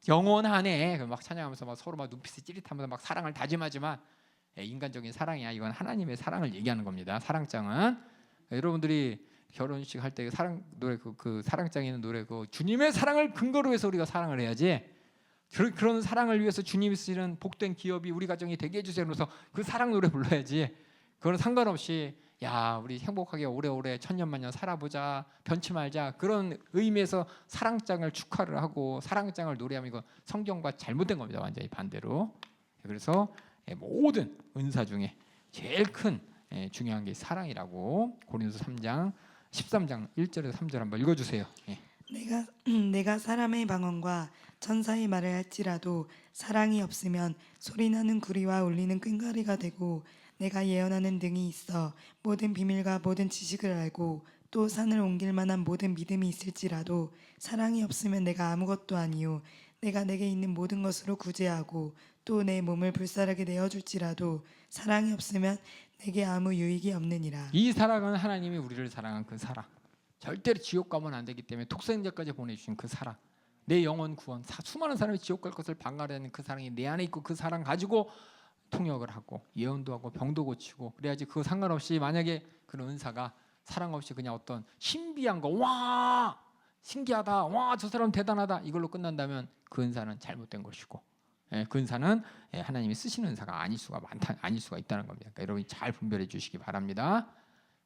[SPEAKER 1] 영원하네, 막 찬양하면서 막 서로 막 눈빛이 찌릿하면서 막 사랑을 다짐하지만 인간적인 사랑이야. 이건 하나님의 사랑을 얘기하는 겁니다. 사랑장은 여러분들이 결혼식 할 때 사랑 노래, 그 사랑장에 있는 노래, 그 주님의 사랑을 근거로 해서 우리가 사랑을 해야지, 그런 사랑을 위해서 주님이 쓰시는 복된 기업이 우리 가정이 되게 해주세요 그래서 그 사랑 노래 불러야지. 그건 상관없이 야, 우리 행복하게 오래오래 천년만년 살아보자, 변치 말자, 그런 의미에서 사랑장을 축하를 하고 사랑장을 노래하면 이거 성경과 잘못된 겁니다. 완전히 반대로. 그래서 모든 은사 중에 제일 큰 중요한 게 사랑이라고 고린도서 3장 13장 1절에서 3절 한번 읽어주세요.
[SPEAKER 2] 내가 사람의 방언과 천사의 말을 할지라도 사랑이 없으면 소리나는 구리와 울리는 꽹과리가 되고, 내가 예언하는 등이 있어 모든 비밀과 모든 지식을 알고 또 산을 옮길 만한 모든 믿음이 있을지라도 사랑이 없으면 내가 아무것도 아니요, 내가 내게 있는 모든 것으로 구제하고 또 내 몸을 불사르게 내어줄지라도 사랑이 없으면 내게 아무 유익이 없느니라.
[SPEAKER 1] 이 사랑은 하나님이 우리를 사랑한 그 사랑, 절대로 지옥 가면 안 되기 때문에 독생자까지 보내주신 그 사랑, 내 영혼 구원, 수많은 사람이 지옥 갈 것을 방가르는 그 사랑이 내 안에 있고, 그 사랑 가지고 통역을 하고 예언도 하고 병도 고치고 그래야지. 그거 상관없이 만약에 그런 은사가 사랑 없이 그냥 어떤 신비한 거, 와 신기하다, 와 저 사람 대단하다, 이걸로 끝난다면 그 은사는 잘못된 것이고, 그 은사는 하나님이 쓰시는 은사가 아닐 수가 있다는 겁니다. 그러니까 여러분이 잘 분별해 주시기 바랍니다.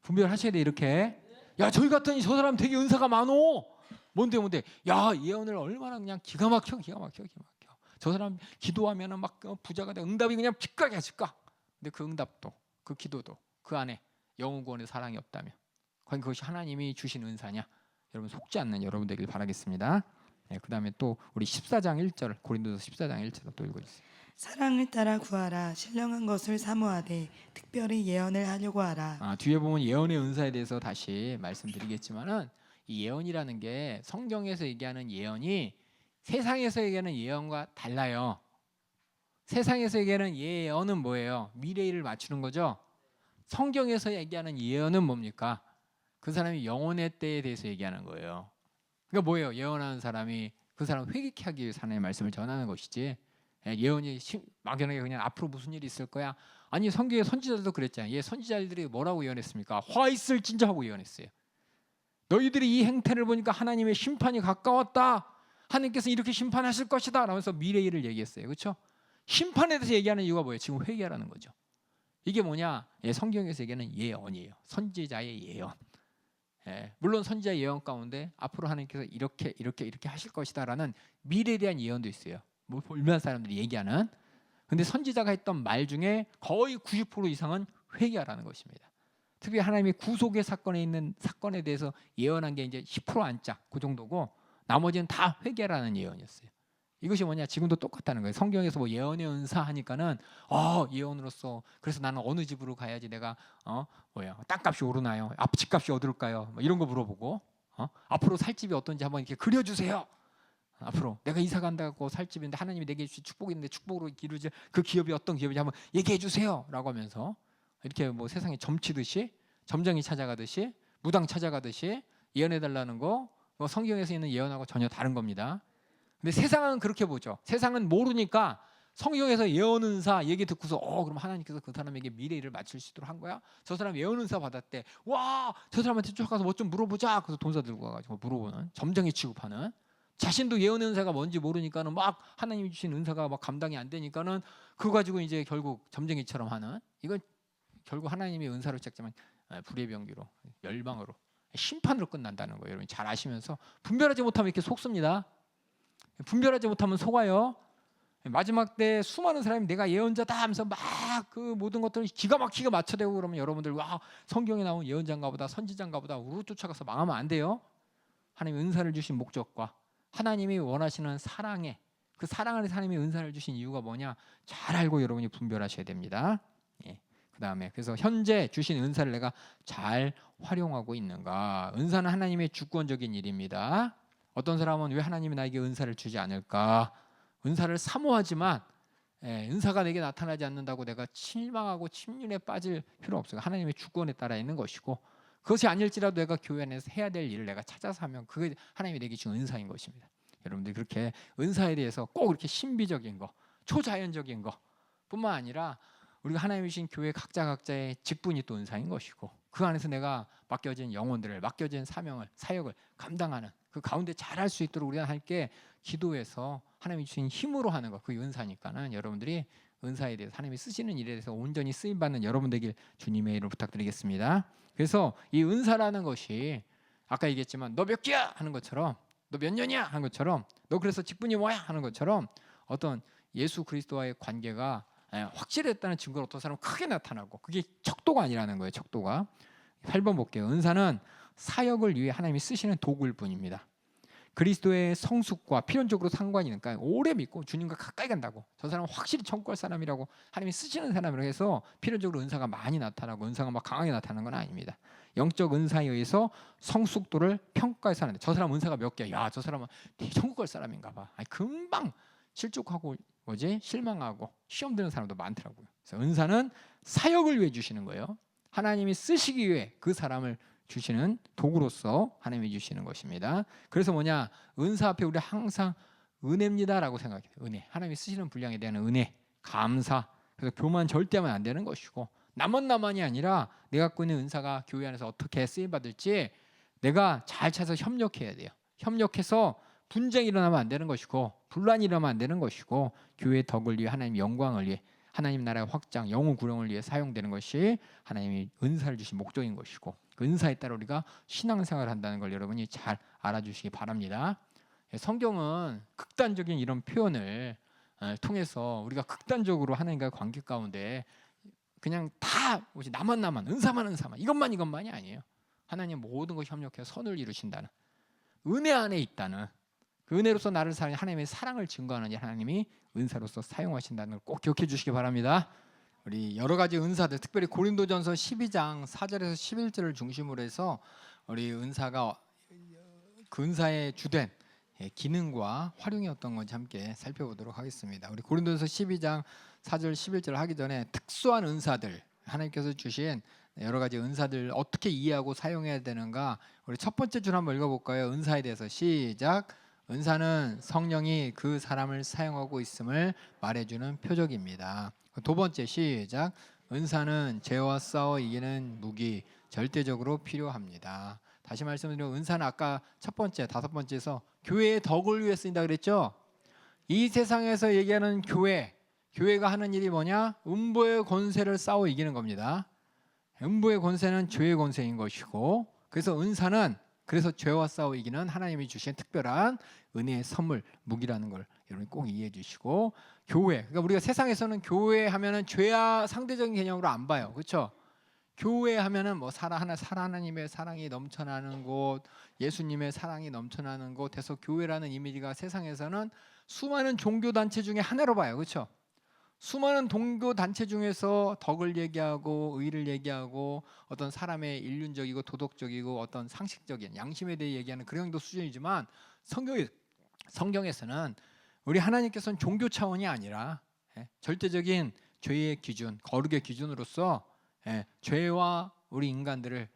[SPEAKER 1] 분별하셔야 돼. 이렇게 야, 저희 같더니 저 사람 되게 은사가 많어. 뭔데? 야, 예언을 얼마나 그냥 기가 막혀. 저 사람 기도하면은 막 부자가 돼. 응답이 그냥 즉각이야, 즉각. 근데 그 응답도, 그 기도도 그 안에 영혼 구원의 사랑이 없다면 과연 그것이 하나님이 주신 은사냐? 여러분 속지 않는 여러분 되길 바라겠습니다. 네, 그다음에 또 우리 14장 1절 고린도서 14장 1절 또 읽어주세요.
[SPEAKER 2] 사랑을 따라 구하라. 신령한 것을 사모하되 특별히 예언을 하려고 하라.
[SPEAKER 1] 뒤에 보면 예언의 은사에 대해서 다시 말씀드리겠지만은 이 예언이라는 게 성경에서 얘기하는 예언이 세상에서 얘기하는 예언과 달라요. 세상에서 얘기하는 예언은 뭐예요? 미래일을 맞추는 거죠. 성경에서 얘기하는 예언은 뭡니까? 그 사람이 영혼의 때에 대해서 얘기하는 거예요. 그러니까 뭐예요? 예언하는 사람이 그 사람 회개케 하기 위해서 하나님의 말씀을 전하는 것이지, 예언이 막연하게 그냥 앞으로 무슨 일이 있을 거야. 아니 성경의 선지자들도 그랬잖아요. 선지자들이 뭐라고 예언했습니까? 화 있을 진저 하고 예언했어요. 너희들이 이 행태를 보니까 하나님의 심판이 가까웠다. 하나님께서 이렇게 심판하실 것이다 라면서 미래일을 얘기했어요. 그렇죠? 심판에 대해서 얘기하는 이유가 뭐예요? 지금 회개하라는 거죠. 이게 뭐냐? 성경에서 얘기하는 예언이에요. 선지자의 예언. 물론 선지자의 예언 가운데 앞으로 하나님께서 이렇게 하실 것이다라는 미래에 대한 예언도 있어요. 뭐 얼마나 사람들이 얘기하는. 근데 선지자가 했던 말 중에 거의 90% 이상은 회개하라는 것입니다. 특히 하나님이 구속의 사건에 있는 사건에 대해서 예언한 게 이제 10% 안짝 그 정도고 나머지는 다 회개라는 예언이었어요. 이것이 뭐냐? 지금도 똑같다는 거예요. 성경에서 뭐 예언의 은사 하니까는 예언으로서 그래서 나는 어느 집으로 가야지 내가 땅값이 오르나요? 집값이 어떨까요? 뭐 이런 거 물어보고 앞으로 살 집이 어떤지 한번 이렇게 그려주세요. 앞으로 내가 이사 간다고 살 집인데 하나님이 내게 주신 축복이 있는데 축복으로 이루어질 그 기업이 어떤 기업인지 한번 얘기해 주세요라고 하면서 이렇게 뭐 세상에 점치듯이 점쟁이 찾아가듯이 무당 찾아가듯이 예언해 달라는 거 성경에서 있는 예언하고 전혀 다른 겁니다. 근데 세상은 그렇게 보죠. 세상은 모르니까 성경에서 예언 은사 얘기 듣고서 그럼 하나님께서 그 사람에게 미래 일을 맞출 수 있도록 한 거야? 저 사람 예언 은사 받았대. 와, 저 사람한테 쫓아가서 뭐 좀 물어보자. 그래서 돈사 들고 가가지고 물어보는 점쟁이 취급하는. 자신도 예언 은사가 뭔지 모르니까는 막 하나님이 주신 은사가 막 감당이 안 되니까는 그거 가지고 이제 결국 점쟁이처럼 하는. 이건 결국 하나님의 은사로 시작되면 불의 병기로 멸망으로 심판으로 끝난다는 거예요. 여러분 잘 아시면서 분별하지 못하면 이렇게 속습니다. 분별하지 못하면 속아요. 마지막 때 수많은 사람이 내가 예언자다 하면서 막 그 모든 것들을 기가 막히게 맞춰대고 그러면 여러분들 와 성경에 나온 예언자인가 보다 선지자인가 보다 우르 쫓아가서 망하면 안 돼요. 하나님의 은사를 주신 목적과 하나님이 원하시는 사랑에 그 사랑 안에서 하나님의 은사를 주신 이유가 뭐냐 잘 알고 여러분이 분별하셔야 됩니다. 그 다음에 그래서 현재 주신 은사를 내가 잘 활용하고 있는가. 은사는 하나님의 주권적인 일입니다. 어떤 사람은 왜 하나님이 나에게 은사를 주지 않을까? 은사를 사모하지만 은사가 내게 나타나지 않는다고 내가 실망하고 침륜에 빠질 필요 없어요. 하나님의 주권에 따라 있는 것이고 그것이 아닐지라도 내가 교회 안에서 해야 될 일을 내가 찾아서 하면 그게 하나님이 내게 준 은사인 것입니다. 여러분들 그렇게 은사에 대해서 꼭 이렇게 신비적인 거, 초자연적인 거 뿐만 아니라 우리가 하나님이 주신 교회 각자의 직분이 또 은사인 것이고 그 안에서 내가 맡겨진 영혼들을 맡겨진 사명을 사역을 감당하는 그 가운데 잘할 수 있도록 우리가 함께 기도해서 하나님이 주신 힘으로 하는 것 그게 은사니까는 여러분들이 은사에 대해서 하나님이 쓰시는 일에 대해서 온전히 쓰임받는 여러분 되길 주님의 이름으로 부탁드리겠습니다. 그래서 이 은사라는 것이 아까 얘기했지만 너 몇 개야 하는 것처럼 너 몇 년이야 하는 것처럼 너 그래서 직분이 뭐야 하는 것처럼 어떤 예수 그리스도와의 관계가 확실했다는 증거로 어떤 사람은 크게 나타나고 그게 척도가 아니라는 거예요. 척도가 8번 볼게요. 은사는 사역을 위해 하나님이 쓰시는 도구일 뿐입니다. 그리스도의 성숙과 필연적으로 상관이 있으니까 오래 믿고 주님과 가까이 간다고 저 사람은 확실히 천국할 사람이라고 하나님이 쓰시는 사람이라고 해서 필연적으로 은사가 많이 나타나고 은사가 막 강하게 나타나는 건 아닙니다. 영적 은사에 의해서 성숙도를 평가해서 하는데 저 사람 은사가 몇 개야? 야, 저 사람은 천국 갈 사람인가 봐. 아니, 금방 실족하고 실망하고 시험 드는 사람도 많더라고요. 그래서 은사는 사역을 위해 주시는 거예요. 하나님이 쓰시기 위해 그 사람을 주시는 도구로서 하나님이 주시는 것입니다. 그래서 뭐냐 은사 앞에 우리 항상 은혜입니다라고 생각해요. 은혜 하나님이 쓰시는 분량에 대한 은혜 감사. 그래서 교만 절대 하면 안 되는 것이고 나만이 아니라 내가 갖고 있는 은사가 교회 안에서 어떻게 쓰임받을지 내가 잘 찾아서 협력해야 돼요. 협력해서 분쟁이 일어나면 안 되는 것이고 분란이 일어나면 안 되는 것이고 교회의 덕을 위해 하나님 영광을 위해 하나님 나라의 확장 영혼 구령을 위해 사용되는 것이 하나님이 은사를 주신 목적인 것이고 그 은사에 따라 우리가 신앙생활을 한다는 걸 여러분이 잘 알아주시기 바랍니다. 성경은 극단적인 이런 표현을 통해서 우리가 극단적으로 하나님과의 관계 가운데 그냥 다 오직 나만 은사만 이것만이 아니에요. 하나님 모든 것이 협력해서 선을 이루신다는 은혜 안에 있다는 그 은혜로서 나를 사랑해 하나님의 사랑을 증거하는 하나님이 은사로서 사용하신다는 걸 꼭 기억해 주시기 바랍니다. 우리 여러 가지 은사들, 특별히 고린도전서 12장 4절에서 11절을 중심으로 해서 우리 은사가 그 은사의 주된 기능과 활용이 어떤 건지 함께 살펴보도록 하겠습니다. 우리 고린도전서 12장 4절 11절 하기 전에 특수한 은사들, 하나님께서 주신 여러 가지 은사들 어떻게 이해하고 사용해야 되는가, 우리 첫 번째 줄 한번 읽어볼까요? 은사에 대해서 시작. 은사는 성령이 그 사람을 사용하고 있음을 말해주는 표적입니다. 두 번째 시작. 은사는 죄와 싸워 이기는 무기, 절대적으로 필요합니다. 다시 말씀드리면 은사는 아까 첫 번째, 다섯 번째에서 교회의 덕을 위해 쓰인다 그랬죠. 이 세상에서 얘기하는 교회가 하는 일이 뭐냐? 음부의 권세를 싸워 이기는 겁니다. 음부의 권세는 죄의 권세인 것이고, 그래서 은사는 그래서 죄와 싸워 이기는 하나님이 주신 특별한 은혜의 선물, 무기라는 걸 여러분 꼭 이해해 주시고, 교회, 그러니까 우리가 세상에서는 교회 하면은 죄와 상대적인 개념으로 안 봐요, 그렇죠? 교회 하면은 뭐 하나님의 사랑이 넘쳐나는 곳, 예수님의 사랑이 넘쳐나는 곳 해서 교회라는 이미지가 세상에서는 수많은 종교 단체 중에 하나로 봐요, 그렇죠? 수많은 종교 단체 중에서 덕을 얘기하고 의를 얘기하고 어떤 사람의 인륜적이고 도덕적이고 어떤 상식적인 양심에 대해 얘기하는 그런 정도 수준이지만 성경에서는 우리 하나님께서는 종교 차원이 아니라 절대적인 죄의 기준, 거룩의 기준으로서 죄와 우리 인간들을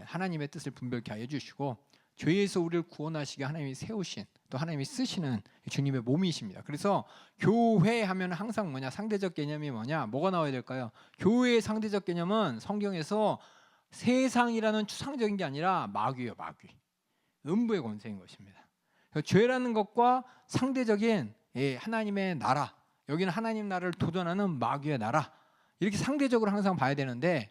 [SPEAKER 1] 하나님의 뜻을 분별케 하여 주시고, 죄에서 우리를 구원하시게 하나님이 세우신, 또 하나님이 쓰시는 주님의 몸이십니다. 그래서 교회 하면 항상 뭐냐? 상대적 개념이 뭐냐? 뭐가 나와야 될까요? 교회의 상대적 개념은 성경에서 세상이라는 추상적인 게 아니라 마귀예요, 마귀. 음부의 권세인 것입니다. 죄라는 것과 상대적인 하나님의 나라, 여기는 하나님 나라를 도전하는 마귀의 나라, 이렇게 상대적으로 항상 봐야 되는데,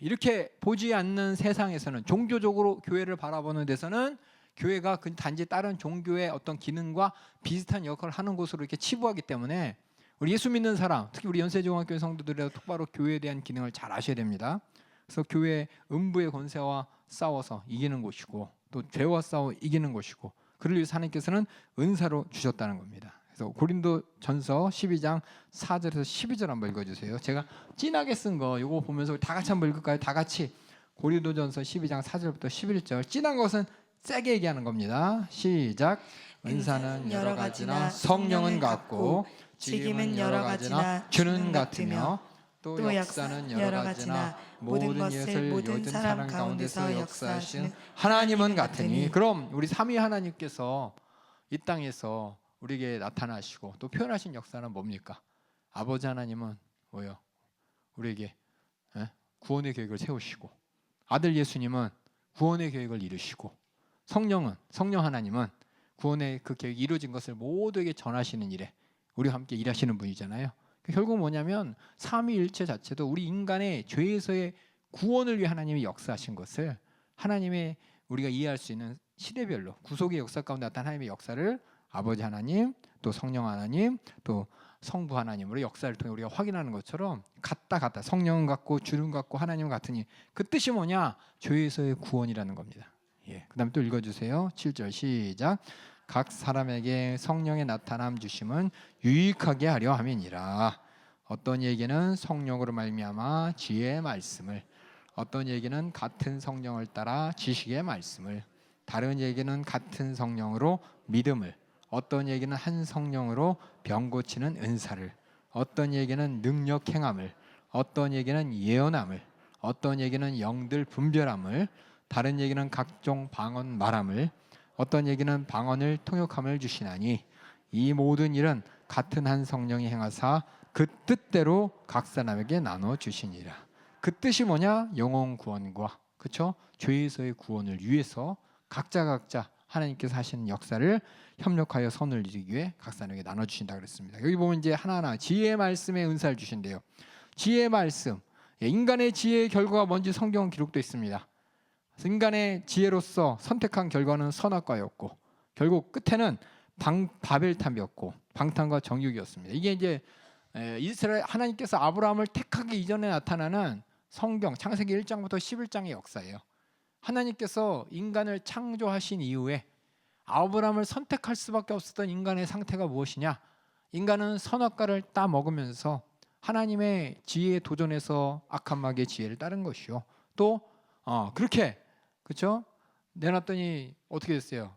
[SPEAKER 1] 이렇게 보지 않는 세상에서는, 종교적으로 교회를 바라보는 데서는 교회가 단지 다른 종교의 어떤 기능과 비슷한 역할을 하는 곳으로 이렇게 치부하기 때문에 우리 예수 믿는 사람, 특히 우리 연세중학교 성도들이 똑바로 교회에 대한 기능을 잘 아셔야 됩니다. 그래서 교회 음부의 권세와 싸워서 이기는 곳이고, 또 죄와 싸워 이기는 곳이고, 그를 위해서 하나님께서는 은사로 주셨다는 겁니다. 그래서 고린도전서 12장 4절에서 12절 한번 읽어주세요. 제가 진하게 쓴 거 이거 보면서 다 같이 한번 읽을까요? 다 같이. 고린도전서 12장 4절부터 11절. 진한 것은 세게 얘기하는 겁니다. 시작. 은사는 여러 가지나 성령은 같고 직임은 여러 가지나 주는 같으며 또 역사는 여러 가지나 모든 것을 모든 사람 가운데서 역사하시는 하나님은 같으니. 그럼 우리 삼위 하나님께서 이 땅에서 우리에게 나타나시고 또 표현하신 역사는 뭡니까? 아버지 하나님은 뭐요? 우리에게 구원의 계획을 세우시고, 아들 예수님은 구원의 계획을 이루시고, 성령 하나님은 구원의 그 계획이 이루어진 것을 모두에게 전하시는 일에 우리와 함께 일하시는 분이잖아요. 결국 뭐냐면 삼위일체 자체도 우리 인간의 죄에서의 구원을 위해 하나님이 역사하신 것을 하나님의 우리가 이해할 수 있는 시대별로 구속의 역사 가운데 나타난 하나님의 역사를 아버지 하나님, 또 성령 하나님, 또 성부 하나님으로 역사를 통해 우리가 확인하는 것처럼 같다. 성령은 같고 주는 같고 하나님은 같으니 그 뜻이 뭐냐? 죄에서의 구원이라는 겁니다. 그다음 또 읽어주세요. 7절 시작. 각 사람에게 성령의 나타남 주심은 유익하게 하려 함이니라. 어떤 얘기는 성령으로 말미암아 지혜의 말씀을, 어떤 얘기는 같은 성령을 따라 지식의 말씀을, 다른 얘기는 같은 성령으로 믿음을, 어떤 얘기는 한 성령으로 병 고치는 은사를, 어떤 얘기는 능력 행함을, 어떤 얘기는 예언함을, 어떤 얘기는 영들 분별함을, 다른 얘기는 각종 방언 말함을, 어떤 얘기는 방언을 통역함을 주시나니 이 모든 일은 같은 한 성령이 행하사 그 뜻대로 각 사람에게 나눠 주시니라. 그 뜻이 뭐냐? 영혼 구원과 그렇죠? 죄에서의 구원을 위해서 각자 하나님께서 하시는 역사를 협력하여 선을 이루기 위해 각 사람에게 나눠 주신다 그랬습니다. 여기 보면 이제 하나하나 지혜의 말씀에 은사를 주신대요. 지혜의 말씀, 인간의 지혜의 결과가 뭔지 성경은 기록되어 있습니다. 인간의 지혜로서 선택한 결과는 선악과였고 결국 끝에는 바벨탑이었고 방탕과 정욕이었습니다. 이게 이제 이스라엘 하나님께서 아브라함을 택하기 이전에 나타나는 성경 창세기 1장부터 11장의 역사예요. 하나님께서 인간을 창조하신 이후에 아브라함을 선택할 수밖에 없었던 인간의 상태가 무엇이냐? 인간은 선악과를 따 먹으면서 하나님의 지혜에 도전해서 악한 마귀의 지혜를 따른 것이요. 또 그렇게 그렇죠? 내놨더니 어떻게 됐어요?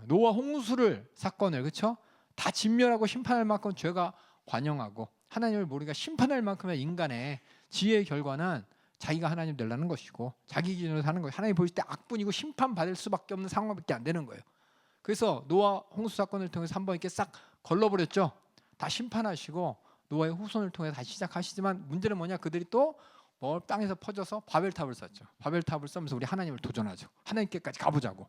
[SPEAKER 1] 노아 홍수를 사건을 그렇죠? 다 진멸하고 심판할 만큼 죄가 관영하고 하나님을 모르니까 심판할 만큼의 인간의 지혜의 결과는 자기가 하나님 되려는 것이고 자기 기준으로 사는 거예요. 하나님 보실 때 악분이고 심판받을 수밖에 없는 상황밖에 안 되는 거예요. 그래서 노아 홍수 사건을 통해서 한번 이렇게 싹 걸러버렸죠. 다 심판하시고 노아의 후손을 통해서 다시 시작하시지만 문제는 뭐냐? 그들이 또 땅에서 퍼져서 바벨탑을 쌓죠. 바벨탑을 쌓으면서 우리 하나님을 도전하죠. 하나님께까지 가보자고.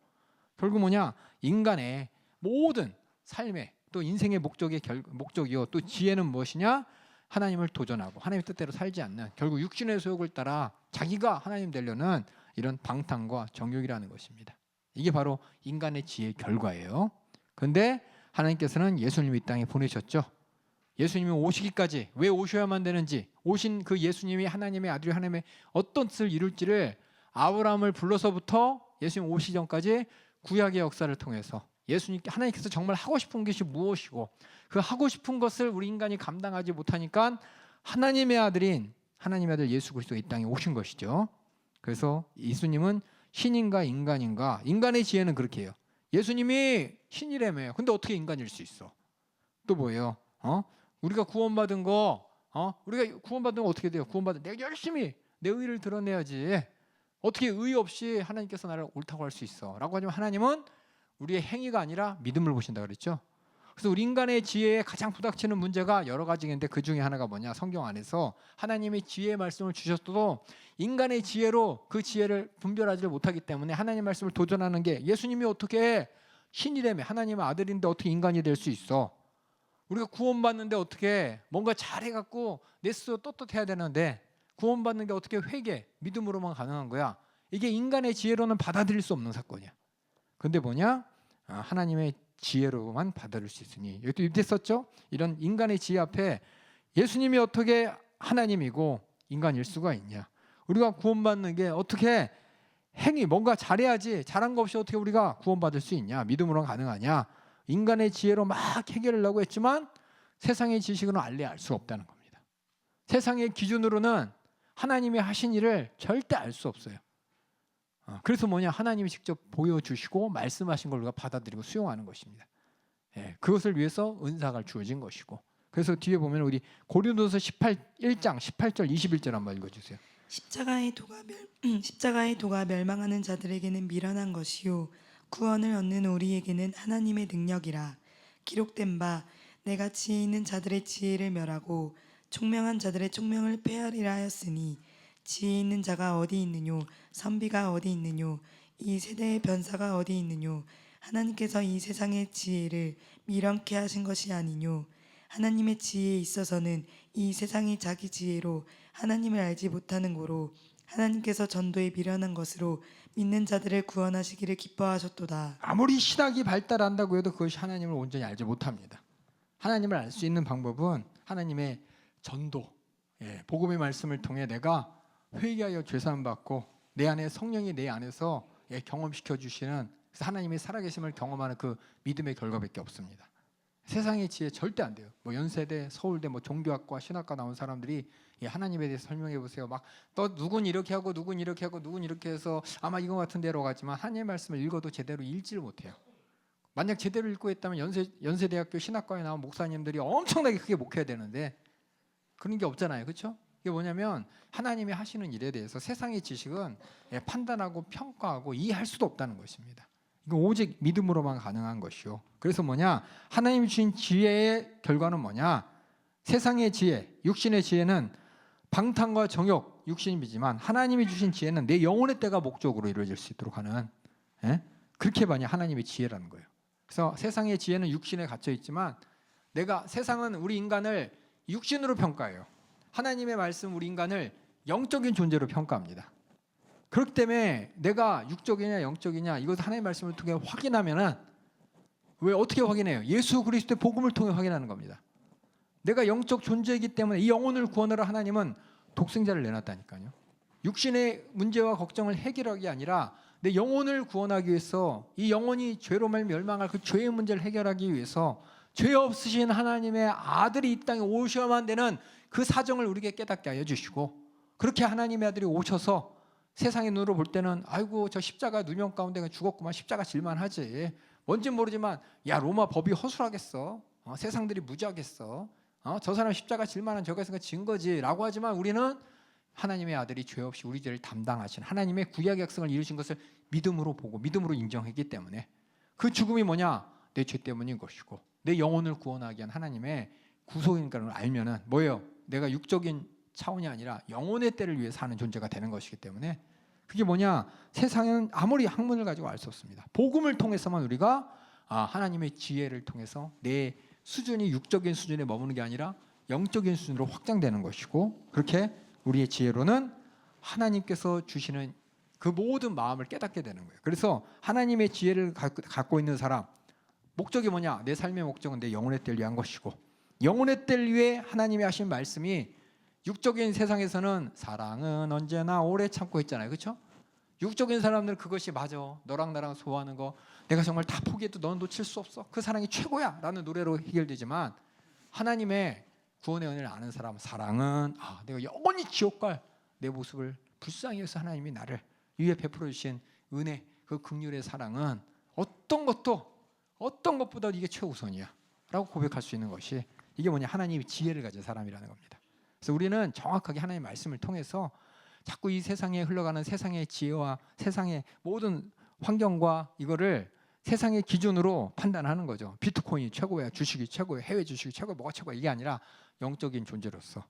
[SPEAKER 1] 결국 뭐냐? 인간의 모든 삶의 또 인생의 목적이요 또 지혜는 무엇이냐? 하나님을 도전하고 하나님의 뜻대로 살지 않는 결국 육신의 소욕을 따라 자기가 하나님 되려는 이런 방탕과 정욕이라는 것입니다. 이게 바로 인간의 지혜의 결과예요. 그런데 하나님께서는 예수님을 이 땅에 보내셨죠. 예수님이 오시기까지 왜 오셔야만 되는지, 오신 그 예수님이 하나님의 아들이 하나님의 어떤 뜻을 이룰지를 아브라함을 불러서부터 예수님 오시기 전까지 구약의 역사를 통해서 예수님께 하나님께서 정말 하고 싶은 것이 무엇이고 그 하고 싶은 것을 우리 인간이 감당하지 못하니까 하나님의 아들인 하나님의 아들 예수 그리스도가 이 땅에 오신 것이죠. 그래서 예수님은 신인가 인간인가? 인간의 지혜는 그렇게 해요. 예수님이 신이라며요. 근데 어떻게 인간일 수 있어? 또 뭐예요? 우리가 구원받은 거 어떻게 돼요? 내가 열심히 내 의를 드러내야지. 어떻게 의 없이 하나님께서 나를 옳다고 할 수 있어? 라고 하지만 하나님은 우리의 행위가 아니라 믿음을 보신다 그랬죠. 그래서 우리 인간의 지혜에 가장 부닥치는 문제가 여러 가지인데 그 중에 하나가 뭐냐? 성경 안에서 하나님의 지혜의 말씀을 주셨어도 인간의 지혜로 그 지혜를 분별하지 못하기 때문에 하나님 말씀을 도전하는 게 예수님이 어떻게 신이라며 하나님의 아들인데 어떻게 인간이 될 수 있어? 우리가 구원받는데 어떻게 뭔가 잘해갖고 내 스스로 떳떳해야 되는데 구원받는 게 어떻게 회개, 믿음으로만 가능한 거야? 이게 인간의 지혜로는 받아들일 수 없는 사건이야. 근데 뭐냐? 하나님의 지혜로만 받아들일 수 있으니 여기 밑에 썼죠? 이런 인간의 지혜 앞에 예수님이 어떻게 하나님이고 인간일 수가 있냐? 우리가 구원받는 게 어떻게 행위 뭔가 잘해야지 잘한 거 없이 어떻게 우리가 구원받을 수 있냐? 믿음으로 가능하냐? 인간의 지혜로 막 해결하려고 했지만 세상의 지식으로는 알 수 없다는 겁니다. 세상의 기준으로는 하나님이 하신 일을 절대 알 수 없어요. 그래서 뭐냐? 하나님이 직접 보여주시고 말씀하신 걸 우리가 받아들이고 수용하는 것입니다. 그것을 위해서 은사가 주어진 것이고. 그래서 뒤에 보면 우리 고린도서 1장 18절 21절 한번 읽어주세요.
[SPEAKER 2] 십자가의 도가 멸망하는 자들에게는 미련한 것이요 구원을 얻는 우리에게는 하나님의 능력이라. 기록된 바 내가 지혜 있는 자들의 지혜를 멸하고 총명한 자들의 총명을 폐하리라 하였으니 지혜 있는 자가 어디 있느뇨 선비가 어디 있느뇨 이 세대의 변사가 어디 있느뇨 하나님께서 이 세상의 지혜를 미련케 하신 것이 아니뇨 하나님의 지혜에 있어서는 이 세상이 자기 지혜로 하나님을 알지 못하는 고로 하나님께서 전도에 미련한 것으로 믿는 자들을 구원하시기를 기뻐하셨도다.
[SPEAKER 1] 아무리 신학이 발달한다고 해도 그것이 하나님을 온전히 알지 못합니다. 하나님을 알 수 있는 방법은 하나님의 전도, 복음의 말씀을 통해 내가 회개하여 죄사함 받고 내 안에 성령이 내 안에서 경험시켜 주시는 그래서 하나님의 살아계심을 경험하는 그 믿음의 결과밖에 없습니다. 세상의 지혜 절대 안 돼요. 뭐 연세대, 서울대, 뭐 종교학과, 신학과 나온 사람들이 하나님에 대해서 설명해 보세요. 막 또 누군 이렇게 하고 누군 이렇게 하고 누군 이렇게 해서 아마 이거 같은 데로 가지만 하나님의 말씀을 읽어도 제대로 읽지를 못해요. 만약 제대로 읽고 있다면 연세대학교 신학과에 나온 목사님들이 엄청나게 크게 목회해야 되는데 그런 게 없잖아요. 그렇죠? 이게 뭐냐면 하나님이 하시는 일에 대해서 세상의 지식은 판단하고 평가하고 이해할 수도 없다는 것입니다. 이거 오직 믿음으로만 가능한 것이요. 그래서 뭐냐? 하나님이 주신 지혜의 결과는 뭐냐? 세상의 지혜, 육신의 지혜는 방탕과 정욕, 육신이지만 하나님이 주신 지혜는 내 영혼의 때가 목적으로 이루어질 수 있도록 하는 그렇게 많이 하나님의 지혜라는 거예요. 그래서 세상의 지혜는 육신에 갇혀 있지만 세상은 우리 인간을 육신으로 평가해요. 하나님의 말씀 우리 인간을 영적인 존재로 평가합니다. 그렇기 때문에 내가 육적이냐 영적이냐 이것을 하나님의 말씀을 통해 확인하면은 왜 어떻게 확인해요? 예수 그리스도의 복음을 통해 확인하는 겁니다. 내가 영적 존재이기 때문에 이 영혼을 구원하러 하나님은 독생자를 내놨다니까요. 육신의 문제와 걱정을 해결하기 게 아니라 내 영혼을 구원하기 위해서, 이 영혼이 죄로 말미암아 멸망할 그 죄의 문제를 해결하기 위해서 죄 없으신 하나님의 아들이 이 땅에 오셔야만 되는 그 사정을 우리에게 깨닫게 하여 주시고, 그렇게 하나님의 아들이 오셔서 세상의 눈으로 볼 때는 아이고 저 십자가 누명 가운데 죽었구만, 십자가 질만하지, 뭔지 모르지만 야 로마 법이 허술하겠어, 세상들이 무지하겠어, 저 사람 십자가 질만한 저것은 증거지 라고 하지만, 우리는 하나님의 아들이 죄 없이 우리 죄를 담당하신 하나님의 구약 약속을 이루신 것을 믿음으로 보고 믿음으로 인정했기 때문에 그 죽음이 뭐냐? 내 죄 때문인 것이고 내 영혼을 구원하기 위한 하나님의 구속인 걸 알면은 뭐예요? 내가 육적인 차원이 아니라 영혼의 때를 위해 사는 존재가 되는 것이기 때문에, 그게 뭐냐? 세상은 아무리 학문을 가지고 알 수 없습니다. 복음을 통해서만 우리가 하나님의 지혜를 통해서 내 수준이 육적인 수준에 머무는 게 아니라 영적인 수준으로 확장되는 것이고, 그렇게 우리의 지혜로는 하나님께서 주시는 그 모든 마음을 깨닫게 되는 거예요. 그래서 하나님의 지혜를 갖고 있는 사람, 목적이 뭐냐? 내 삶의 목적은 내 영혼의 때를 위한 것이고, 영혼의 때를 위해 하나님이 하신 말씀이 육적인 세상에서는 사랑은 언제나 오래 참고 했잖아요. 그렇죠? 육적인 사람들은 그것이 맞아, 너랑 나랑 소화하는 거 내가 정말 다 포기해도 너는 놓칠 수 없어, 그 사랑이 최고야 라는 노래로 해결되지만, 하나님의 구원의 은혜를 아는 사람은 사랑은 내가 영원히 지옥 갈 내 모습을 불쌍히 해서 하나님이 나를 위해 베풀어 주신 은혜, 그 긍휼의 사랑은 어떤 것보다 이게 최우선이야 라고 고백할 수 있는 것이, 이게 뭐냐? 하나님이 지혜를 가진 사람이라는 겁니다. 그래서 우리는 정확하게 하나님의 말씀을 통해서 자꾸 이 세상에 흘러가는 세상의 지혜와 세상의 모든 환경과 이거를 세상의 기준으로 판단하는 거죠. 비트코인이 최고야, 주식이 최고야, 해외 주식이 최고야, 뭐가 최고야, 이게 아니라 영적인 존재로서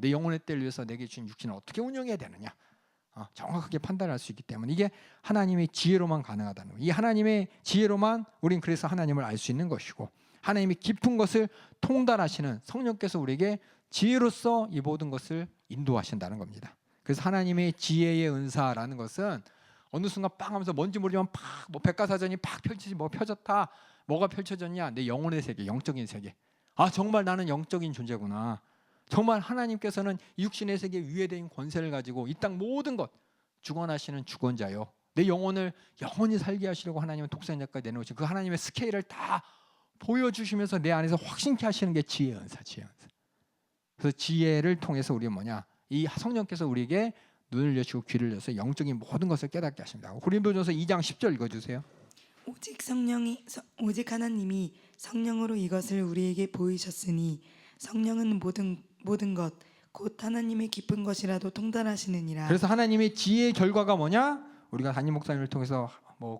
[SPEAKER 1] 내 영혼의 때를 위해서 내게 주신 육신을 어떻게 운영해야 되느냐, 정확하게 판단할 수 있기 때문에 이게 하나님의 지혜로만 가능하다는 거예요. 이 하나님의 지혜로만 우린 그래서 하나님을 알 수 있는 것이고, 하나님이 깊은 것을 통달하시는 성령께서 우리에게 지혜로서 이 모든 것을 인도하신다는 겁니다. 그래서 하나님의 지혜의 은사라는 것은 어느 순간 빵 하면서 뭔지 모르지만 팍 백과사전이 팍 펼쳐졌다. 뭐가 펼쳐졌냐? 내 영혼의 세계, 영적인 세계. 정말 나는 영적인 존재구나. 정말 하나님께서는 육신의 세계 위에 대한 권세를 가지고 이 땅 모든 것 주관하시는 주권자요, 내 영혼을 영원히 살게 하시려고 하나님은 독생자까지 내놓으신 그 하나님의 스케일을 다 보여주시면서 내 안에서 확신케 하시는 게 지혜의 은사. 그래서 지혜를 통해서 우리는 뭐냐? 이 성령께서 우리에게 눈을 여시고 귀를 여서 영적인 모든 것을 깨닫게 하십니다. 고린도전서 2장 10절 읽어주세요.
[SPEAKER 2] 오직 하나님이 성령으로 이것을 우리에게 보이셨으니 성령은 모든 것 곧 하나님의 깊은 것이라도 통달하시느니라.
[SPEAKER 1] 그래서 하나님의 지혜의 결과가 뭐냐? 우리가 담임 목사님을 통해서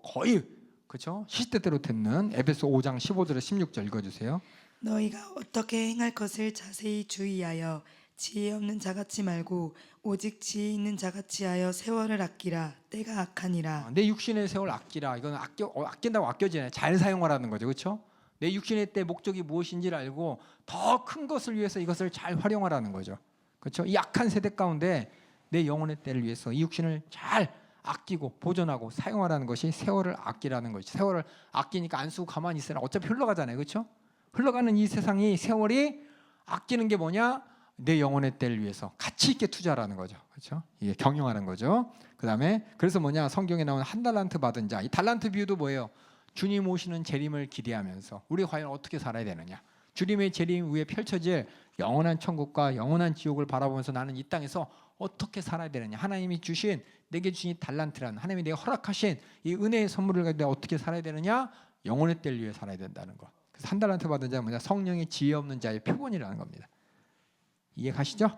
[SPEAKER 1] 거의 그렇죠? 시대대로 듣는 에베소 5장 15절에 16절 읽어주세요.
[SPEAKER 2] 너희가 어떻게 행할 것을 자세히 주의하여 지혜 없는 자같이 말고 오직 지혜 있는 자같이 하여 세월을 아끼라. 때가 악하니라.
[SPEAKER 1] 내 육신의 세월 아끼라. 이건 아낀다고 아껴지네. 잘 사용하라는 거죠, 그렇죠? 내 육신의 때 목적이 무엇인지를 알고 더 큰 것을 위해서 이것을 잘 활용하라는 거죠, 그렇죠? 이 악한 세대 가운데 내 영혼의 때를 위해서 이 육신을 잘 아끼고 보존하고 사용하라는 것이 세월을 아끼라는 것이. 세월을 아끼니까 안 쓰고 가만히 있으라. 어차피 흘러가잖아요, 그렇죠? 흘러가는 이 세상이 세월이 아끼는 게 뭐냐? 내 영혼의 때를 위해서 가치 있게 투자하라는 거죠, 그렇죠? 이게 경영하는 거죠. 그다음에 그래서 뭐냐? 성경에 나오는 한 달란트 받은 자, 이 달란트 비유도 뭐예요? 주님 오시는 재림을 기대하면서 우리 과연 어떻게 살아야 되느냐? 주님의 재림 위에 펼쳐질 영원한 천국과 영원한 지옥을 바라보면서 나는 이 땅에서 어떻게 살아야 되느냐? 하나님이 주신 내게 주신 이 달란트라는 하나님이 내게 허락하신 이 은혜의 선물을 가지고 내가 어떻게 살아야 되느냐? 영혼의 때를 위해 살아야 된다는 거. 그래서 한 달란트 받은 자는 뭐냐? 성령의 지혜 없는 자의 표본이라는 겁니다. 이해 가시죠?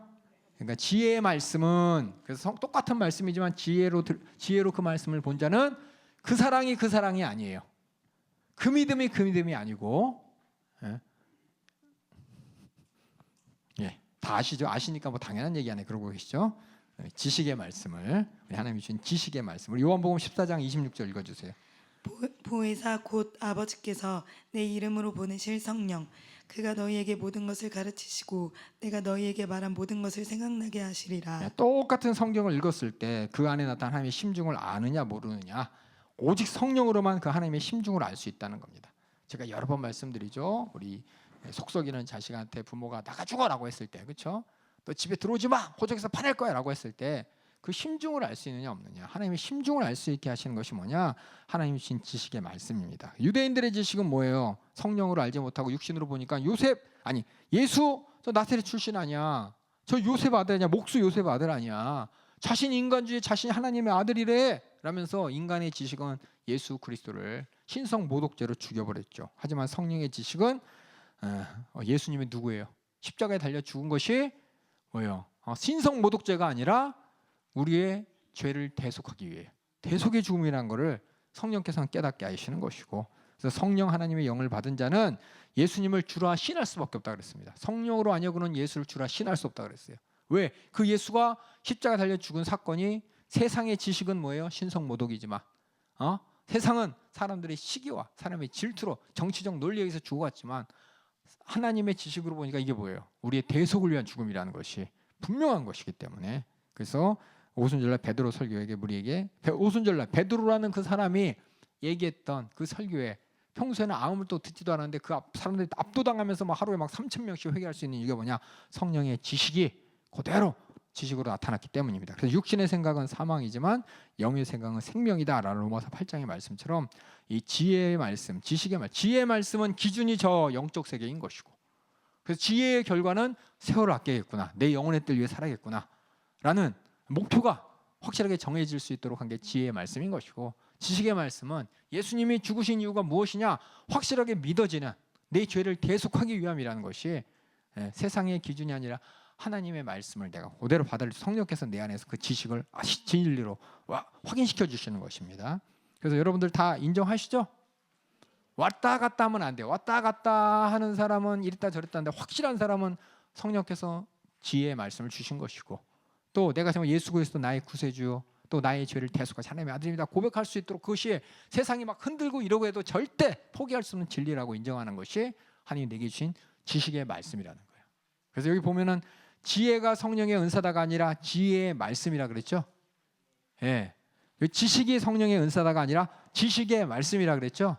[SPEAKER 1] 그러니까 지혜의 말씀은 그래서 똑같은 말씀이지만 지혜로 그 말씀을 본 자는 그 사랑이 아니에요. 그 믿음이 아니고, 다 아시죠? 아시니까 당연한 얘기 안에 그러고 계시죠? 지식의 말씀을, 하나님이 주신 지식의 말씀. 우리 요한복음 14장 26절 읽어주세요.
[SPEAKER 2] 보혜사 곧 아버지께서 내 이름으로 보내실 성령 그가 너희에게 모든 것을 가르치시고 내가 너희에게 말한 모든 것을 생각나게 하시리라.
[SPEAKER 1] 똑같은 성경을 읽었을 때 그 안에 나타난 하나님의 심중을 아느냐 모르느냐, 오직 성령으로만 그 하나님의 심중을 알 수 있다는 겁니다. 제가 여러 번 말씀드리죠. 우리 속썩이는 자식한테 부모가 나가 죽어라고 했을 때, 그렇죠? 너 집에 들어오지 마. 호적에서 파낼 거야라고 했을 때 그 심중을 알 수 있느냐 없느냐. 하나님의 심중을 알 수 있게 하시는 것이 뭐냐? 하나님이 주신 지식의 말씀입니다. 유대인들의 지식은 뭐예요? 성령으로 알지 못하고 육신으로 보니까 예수 저 나사렛 출신 아니야. 저 요셉 아들 아니야. 목수 요셉 아들 아니야. 자신이 인간주의, 자신이 하나님의 아들이래 라면서 인간의 지식은 예수 그리스도를 신성 모독죄로 죽여버렸죠. 하지만 성령의 지식은 예수님이 누구예요? 십자가에 달려 죽은 것이 뭐예요? 신성 모독죄가 아니라 우리의 죄를 대속하기 위해 대속의 죽음이라는 것을 성령께서는 깨닫게 하시는 것이고, 그래서 성령 하나님의 영을 받은 자는 예수님을 주라 신할 수밖에 없다 그랬습니다. 성령으로 아니고는 예수를 주라 신할 수 없다 그랬어요. 왜? 그 예수가 십자가 달려 죽은 사건이 세상의 지식은 뭐예요? 신성 모독이지만 세상은 사람들의 시기와 사람의 질투로 정치적 논리에 의해서 죽어갔지만 하나님의 지식으로 보니까 이게 뭐예요? 우리의 대속을 위한 죽음이라는 것이 분명한 것이기 때문에, 그래서 오순절날 베드로 설교에게 우리에게 오순절날 베드로라는 그 사람이 얘기했던 그 설교에 평소에는 아무것도 듣지도 않았는데 그 사람들이 압도당하면서 막 하루에 막 3,000명씩 회개할 수 있는 이유가 뭐냐? 성령의 지식이 그대로 지식으로 나타났기 때문입니다. 그래서 육신의 생각은 사망이지만 영의 생각은 생명이다라는 로마서 8장의 말씀처럼 이 지혜의 말씀, 지식의 말, 지혜의 말씀은 기준이 저 영적 세계인 것이고, 그래서 지혜의 결과는 세월을 아껴야겠구나, 내 영혼의 뜰 위해 살아야겠구나라는 목표가 확실하게 정해질 수 있도록 한 게 지혜의 말씀인 것이고, 지식의 말씀은 예수님이 죽으신 이유가 무엇이냐 확실하게 믿어지는 내 죄를 대속하기 위함이라는 것이 세상의 기준이 아니라 하나님의 말씀을 내가 그대로 받을 성령께서 내 안에서 그 지식을 진리로 확인시켜 주시는 것입니다. 그래서 여러분들 다 인정하시죠? 왔다 갔다 하면 안 돼요. 왔다 갔다 하는 사람은 이랬다 저랬다 하는데 확실한 사람은 성령께서 지혜의 말씀을 주신 것이고, 또 내가 정말 예수 그리스도 나의 구세주, 또 나의 죄를 대속하신 하나님의 아들입니다 고백할 수 있도록, 그것이 세상이 막 흔들고 이러고 해도 절대 포기할 수 없는 진리라고 인정하는 것이 하나님이 내게 주신 지식의 말씀이라는 거예요. 그래서 여기 보면은 지혜가 성령의 은사다가 아니라 지혜의 말씀이라 그랬죠. 예, 지식이 성령의 은사다가 아니라 지식의 말씀이라 그랬죠.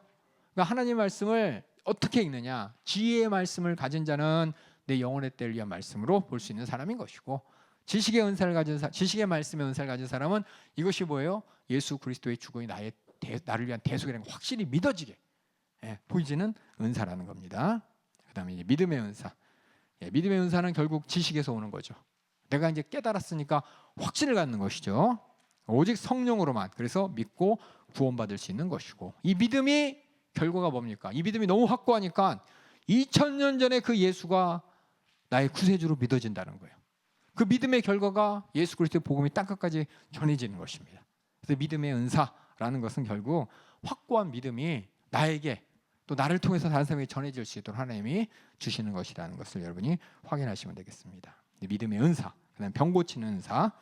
[SPEAKER 1] 그러니까 하나님의 말씀을 어떻게 읽느냐? 지혜의 말씀을 가진 자는 내 영혼의 때를 위한 말씀으로 볼 수 있는 사람인 것이고, 지식의 은사를 가진 지식의 말씀의 은사를 가진 사람은 이것이 뭐예요? 예수 그리스도의 죽음이 나를 위한 대속이라는 걸 확실히 믿어지게 보이지는 은사라는 겁니다. 그다음에 이제 믿음의 은사. 믿음의 은사는 결국 지식에서 오는 거죠. 내가 이제 깨달았으니까 확신을 갖는 것이죠. 오직 성령으로만, 그래서 믿고 구원받을 수 있는 것이고, 이 믿음이 결과가 뭡니까? 이 믿음이 너무 확고하니까 2000년 전에 그 예수가 나의 구세주로 믿어진다는 거예요. 그 믿음의 결과가 예수 그리스도의 복음이 땅끝까지 전해지는 것입니다. 그래서 믿음의 은사라는 것은 결국 확고한 믿음이 나에게 또 나를 통해서 다른 사람에게 전해질 수 있도록 하나님이 주시는 것이라는 것을 여러분이 확인하시면 되겠습니다. 믿음의 은사, 그다음 병 고치는 은사.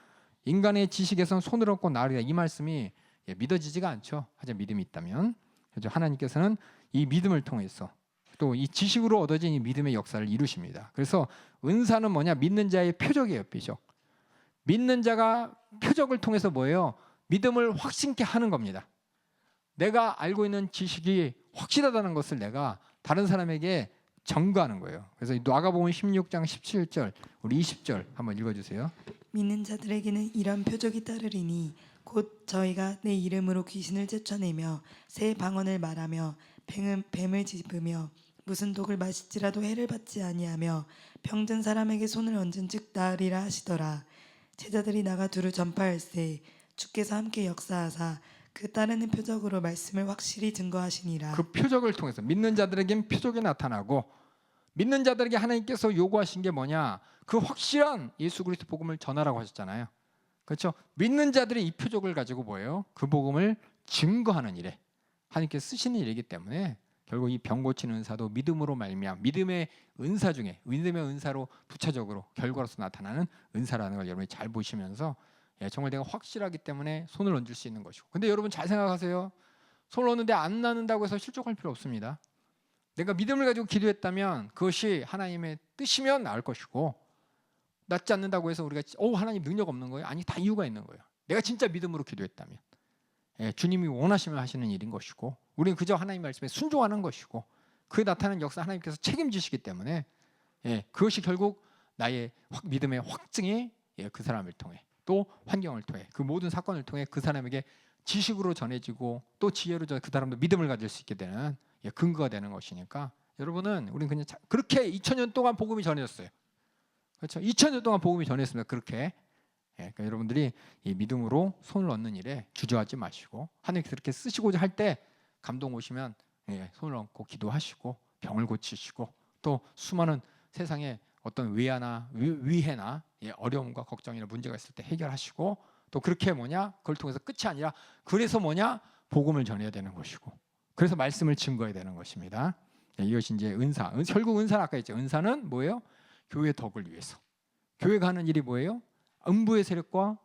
[SPEAKER 1] 인간의 지식에서는 손을 얻고 나으리라, 이 말씀이 믿어지지가 않죠. 하지만 믿음이 있다면, 그래서 하나님께서는 이 믿음을 통해서 또 이 지식으로 얻어진 이 믿음의 역사를 이루십니다. 그래서 은사는 뭐냐? 믿는 자의 표적이에요. 표적. 믿는 자가 표적을 통해서 뭐예요? 믿음을 확신케 하는 겁니다. 내가 알고 있는 지식이 확실하다는 것을 내가 다른 사람에게 전가하는 거예요. 그래서 누가복음 16장 17절, 우리 20절 한번 읽어주세요.
[SPEAKER 2] 믿는 자들에게는 이런 표적이 따르리니 곧 저희가 내 이름으로 귀신을 쫓아내며 새 방언을 말하며 뱀을 짚으며 무슨 독을 마실지라도 해를 받지 아니하며 병든 사람에게 손을 얹은즉 나으리라 하시더라. 제자들이 나가 두루 전파할세 주께서 함께 역사하사 그 따르는 표적으로 말씀을 확실히 증거하시니라.
[SPEAKER 1] 그 표적을 통해서 믿는 자들에겐 표적이 나타나고, 믿는 자들에게 하나님께서 요구하신 게 뭐냐? 그 확실한 예수 그리스도 복음을 전하라고 하셨잖아요. 그렇죠? 믿는 자들이 이 표적을 가지고 뭐예요? 그 복음을 증거하는 일에 하나님께서 쓰시는 일이기 때문에 결국 이 병 고치는 은사도 믿음으로 말미암아 믿음의 은사 중에 믿음의 은사로 부차적으로 결과로서 나타나는 은사라는 걸 여러분이 잘 보시면서 정말 내가 확실하기 때문에 손을 얹을 수 있는 것이고, 근데 여러분 잘 생각하세요. 손을 얹는데 안 나는다고 해서 실족할 필요 없습니다. 내가 믿음을 가지고 기도했다면 그것이 하나님의 뜻이면 나을 것이고, 낫지 않는다고 해서 우리가 하나님 능력 없는 거예요? 아니, 다 이유가 있는 거예요. 내가 진짜 믿음으로 기도했다면 주님이 원하시면 하시는 일인 것이고, 우리는 그저 하나님 말씀에 순종하는 것이고, 그 나타나는 역사 하나님께서 책임지시기 때문에 그것이 결국 나의 믿음의 확증이 그 사람을 통해 또 환경을 통해 그 모든 사건을 통해 그 사람에게 지식으로 전해지고 또 지혜로 그 사람도 믿음을 가질 수 있게 되는 근거가 되는 것이니까 여러분은 우리는 그냥 그렇게 2000년 동안 복음이 전해졌어요. 그렇죠? 2000년 동안 복음이 전했습니다. 그렇게 그러니까 여러분들이 이 믿음으로 손을 얻는 일에 주저하지 마시고 하나님께서 그렇게 쓰시고자 할 때 감동 오시면 손을 얹고 기도하시고 병을 고치시고 또 수많은 세상에 어떤 위해나 어려움과 걱정이나 문제가 있을 때 해결하시고 또 그렇게 그걸 통해서 끝이 아니라 그래서 복음을 전해야 되는 것이고 그래서 말씀을 증거해야 되는 것입니다. 이것이 이제 은사. 결국 은사는 아까 했죠. 은사는 뭐예요? 교회 덕을 위해서. 교회가 하는 일이 뭐예요? 음부의 세력과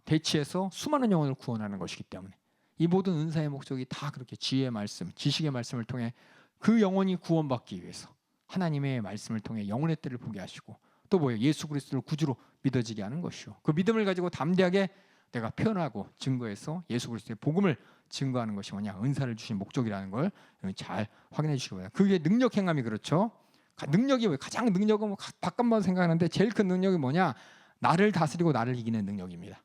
[SPEAKER 1] 대치해서 수많은 영혼을 구원하는 것이기 때문에 이 모든 은사의 목적이 다 그렇게 지혜의 말씀, 지식의 말씀을 통해 그 영혼이 구원받기 위해서 하나님의 말씀을 통해 영혼의 때를 보게 하시고 또 뭐예요? 예수 그리스도를 구주로 믿어지게 하는 것이요. 그 믿음을 가지고 담대하게 내가 표현하고 증거해서 예수 그리스도의 복음을 증거하는 것이 은사를 주신 목적이라는 걸 잘 확인해 주시기 바랍니다. 그게 능력 행함이 그렇죠. 능력이 가장 능력은 바깥만 생각하는데 제일 큰 능력이 뭐냐? 나를 다스리고 나를 이기는 능력입니다.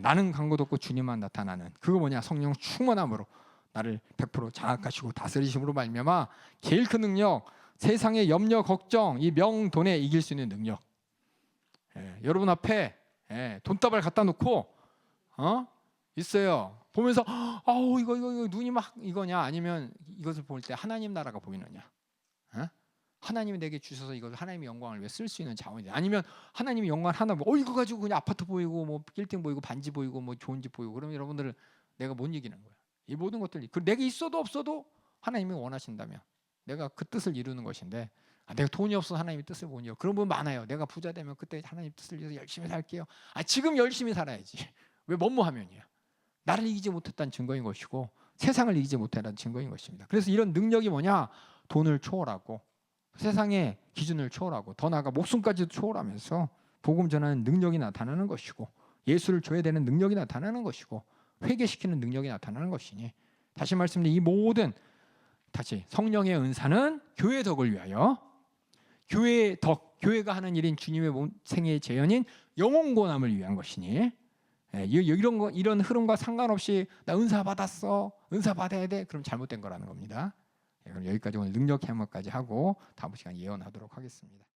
[SPEAKER 1] 나는 강고도 없고 주님만 나타나는 그거 성령 충만함으로 나를 100% 장악하시고 다스리심으로 말미암아 제일 큰 능력, 세상의 염려 걱정 이 명돈에 이길 수 있는 능력. 여러분 앞에 돈다발 갖다 놓고 있어요. 보면서 아우 이거 눈이 막 이거냐 아니면 이것을 볼 때 하나님 나라가 보이느냐? 하나님이 내게 주셔서 이걸 하나님의 영광을 위해 쓸 수 있는 자원이냐? 아니면 하나님의 영광 하나 이거 가지고 그냥 아파트 보이고 빌딩 보이고 반지 보이고 좋은 집 보이고 그러면 여러분들은 내가 못 이기는 거야. 이 모든 것들이 내가 있어도 없어도 하나님이 원하신다면 내가 그 뜻을 이루는 것인데 내가 돈이 없어서 하나님의 뜻을 못 이뤄. 그런 분 많아요. 내가 부자 되면 그때 하나님 뜻을 위해서 열심히 살게요. 지금 열심히 살아야지. 왜 뭐뭐하면이야. 나를 이기지 못했다는 증거인 것이고 세상을 이기지 못했다는 증거인 것입니다. 그래서 이런 능력이 돈을 초월하고 세상의 기준을 초월하고 더 나아가 목숨까지도 초월하면서 복음 전하는 능력이 나타나는 것이고 예수를 줘야 되는 능력이 나타나는 것이고 회개시키는 능력이 나타나는 것이니 다시 말씀드린 이 모든 성령의 은사는 교회 덕을 위하여 교회의 덕, 교회가 하는 일인 주님의 생애의 재현인 영혼 구원함을 위한 것이니 이런 흐름과 상관없이 나 은사 받았어, 은사 받아야 돼, 그럼 잘못된 거라는 겁니다. 그럼 여기까지 오늘 능력 해머까지 하고 다음 시간 예언하도록 하겠습니다.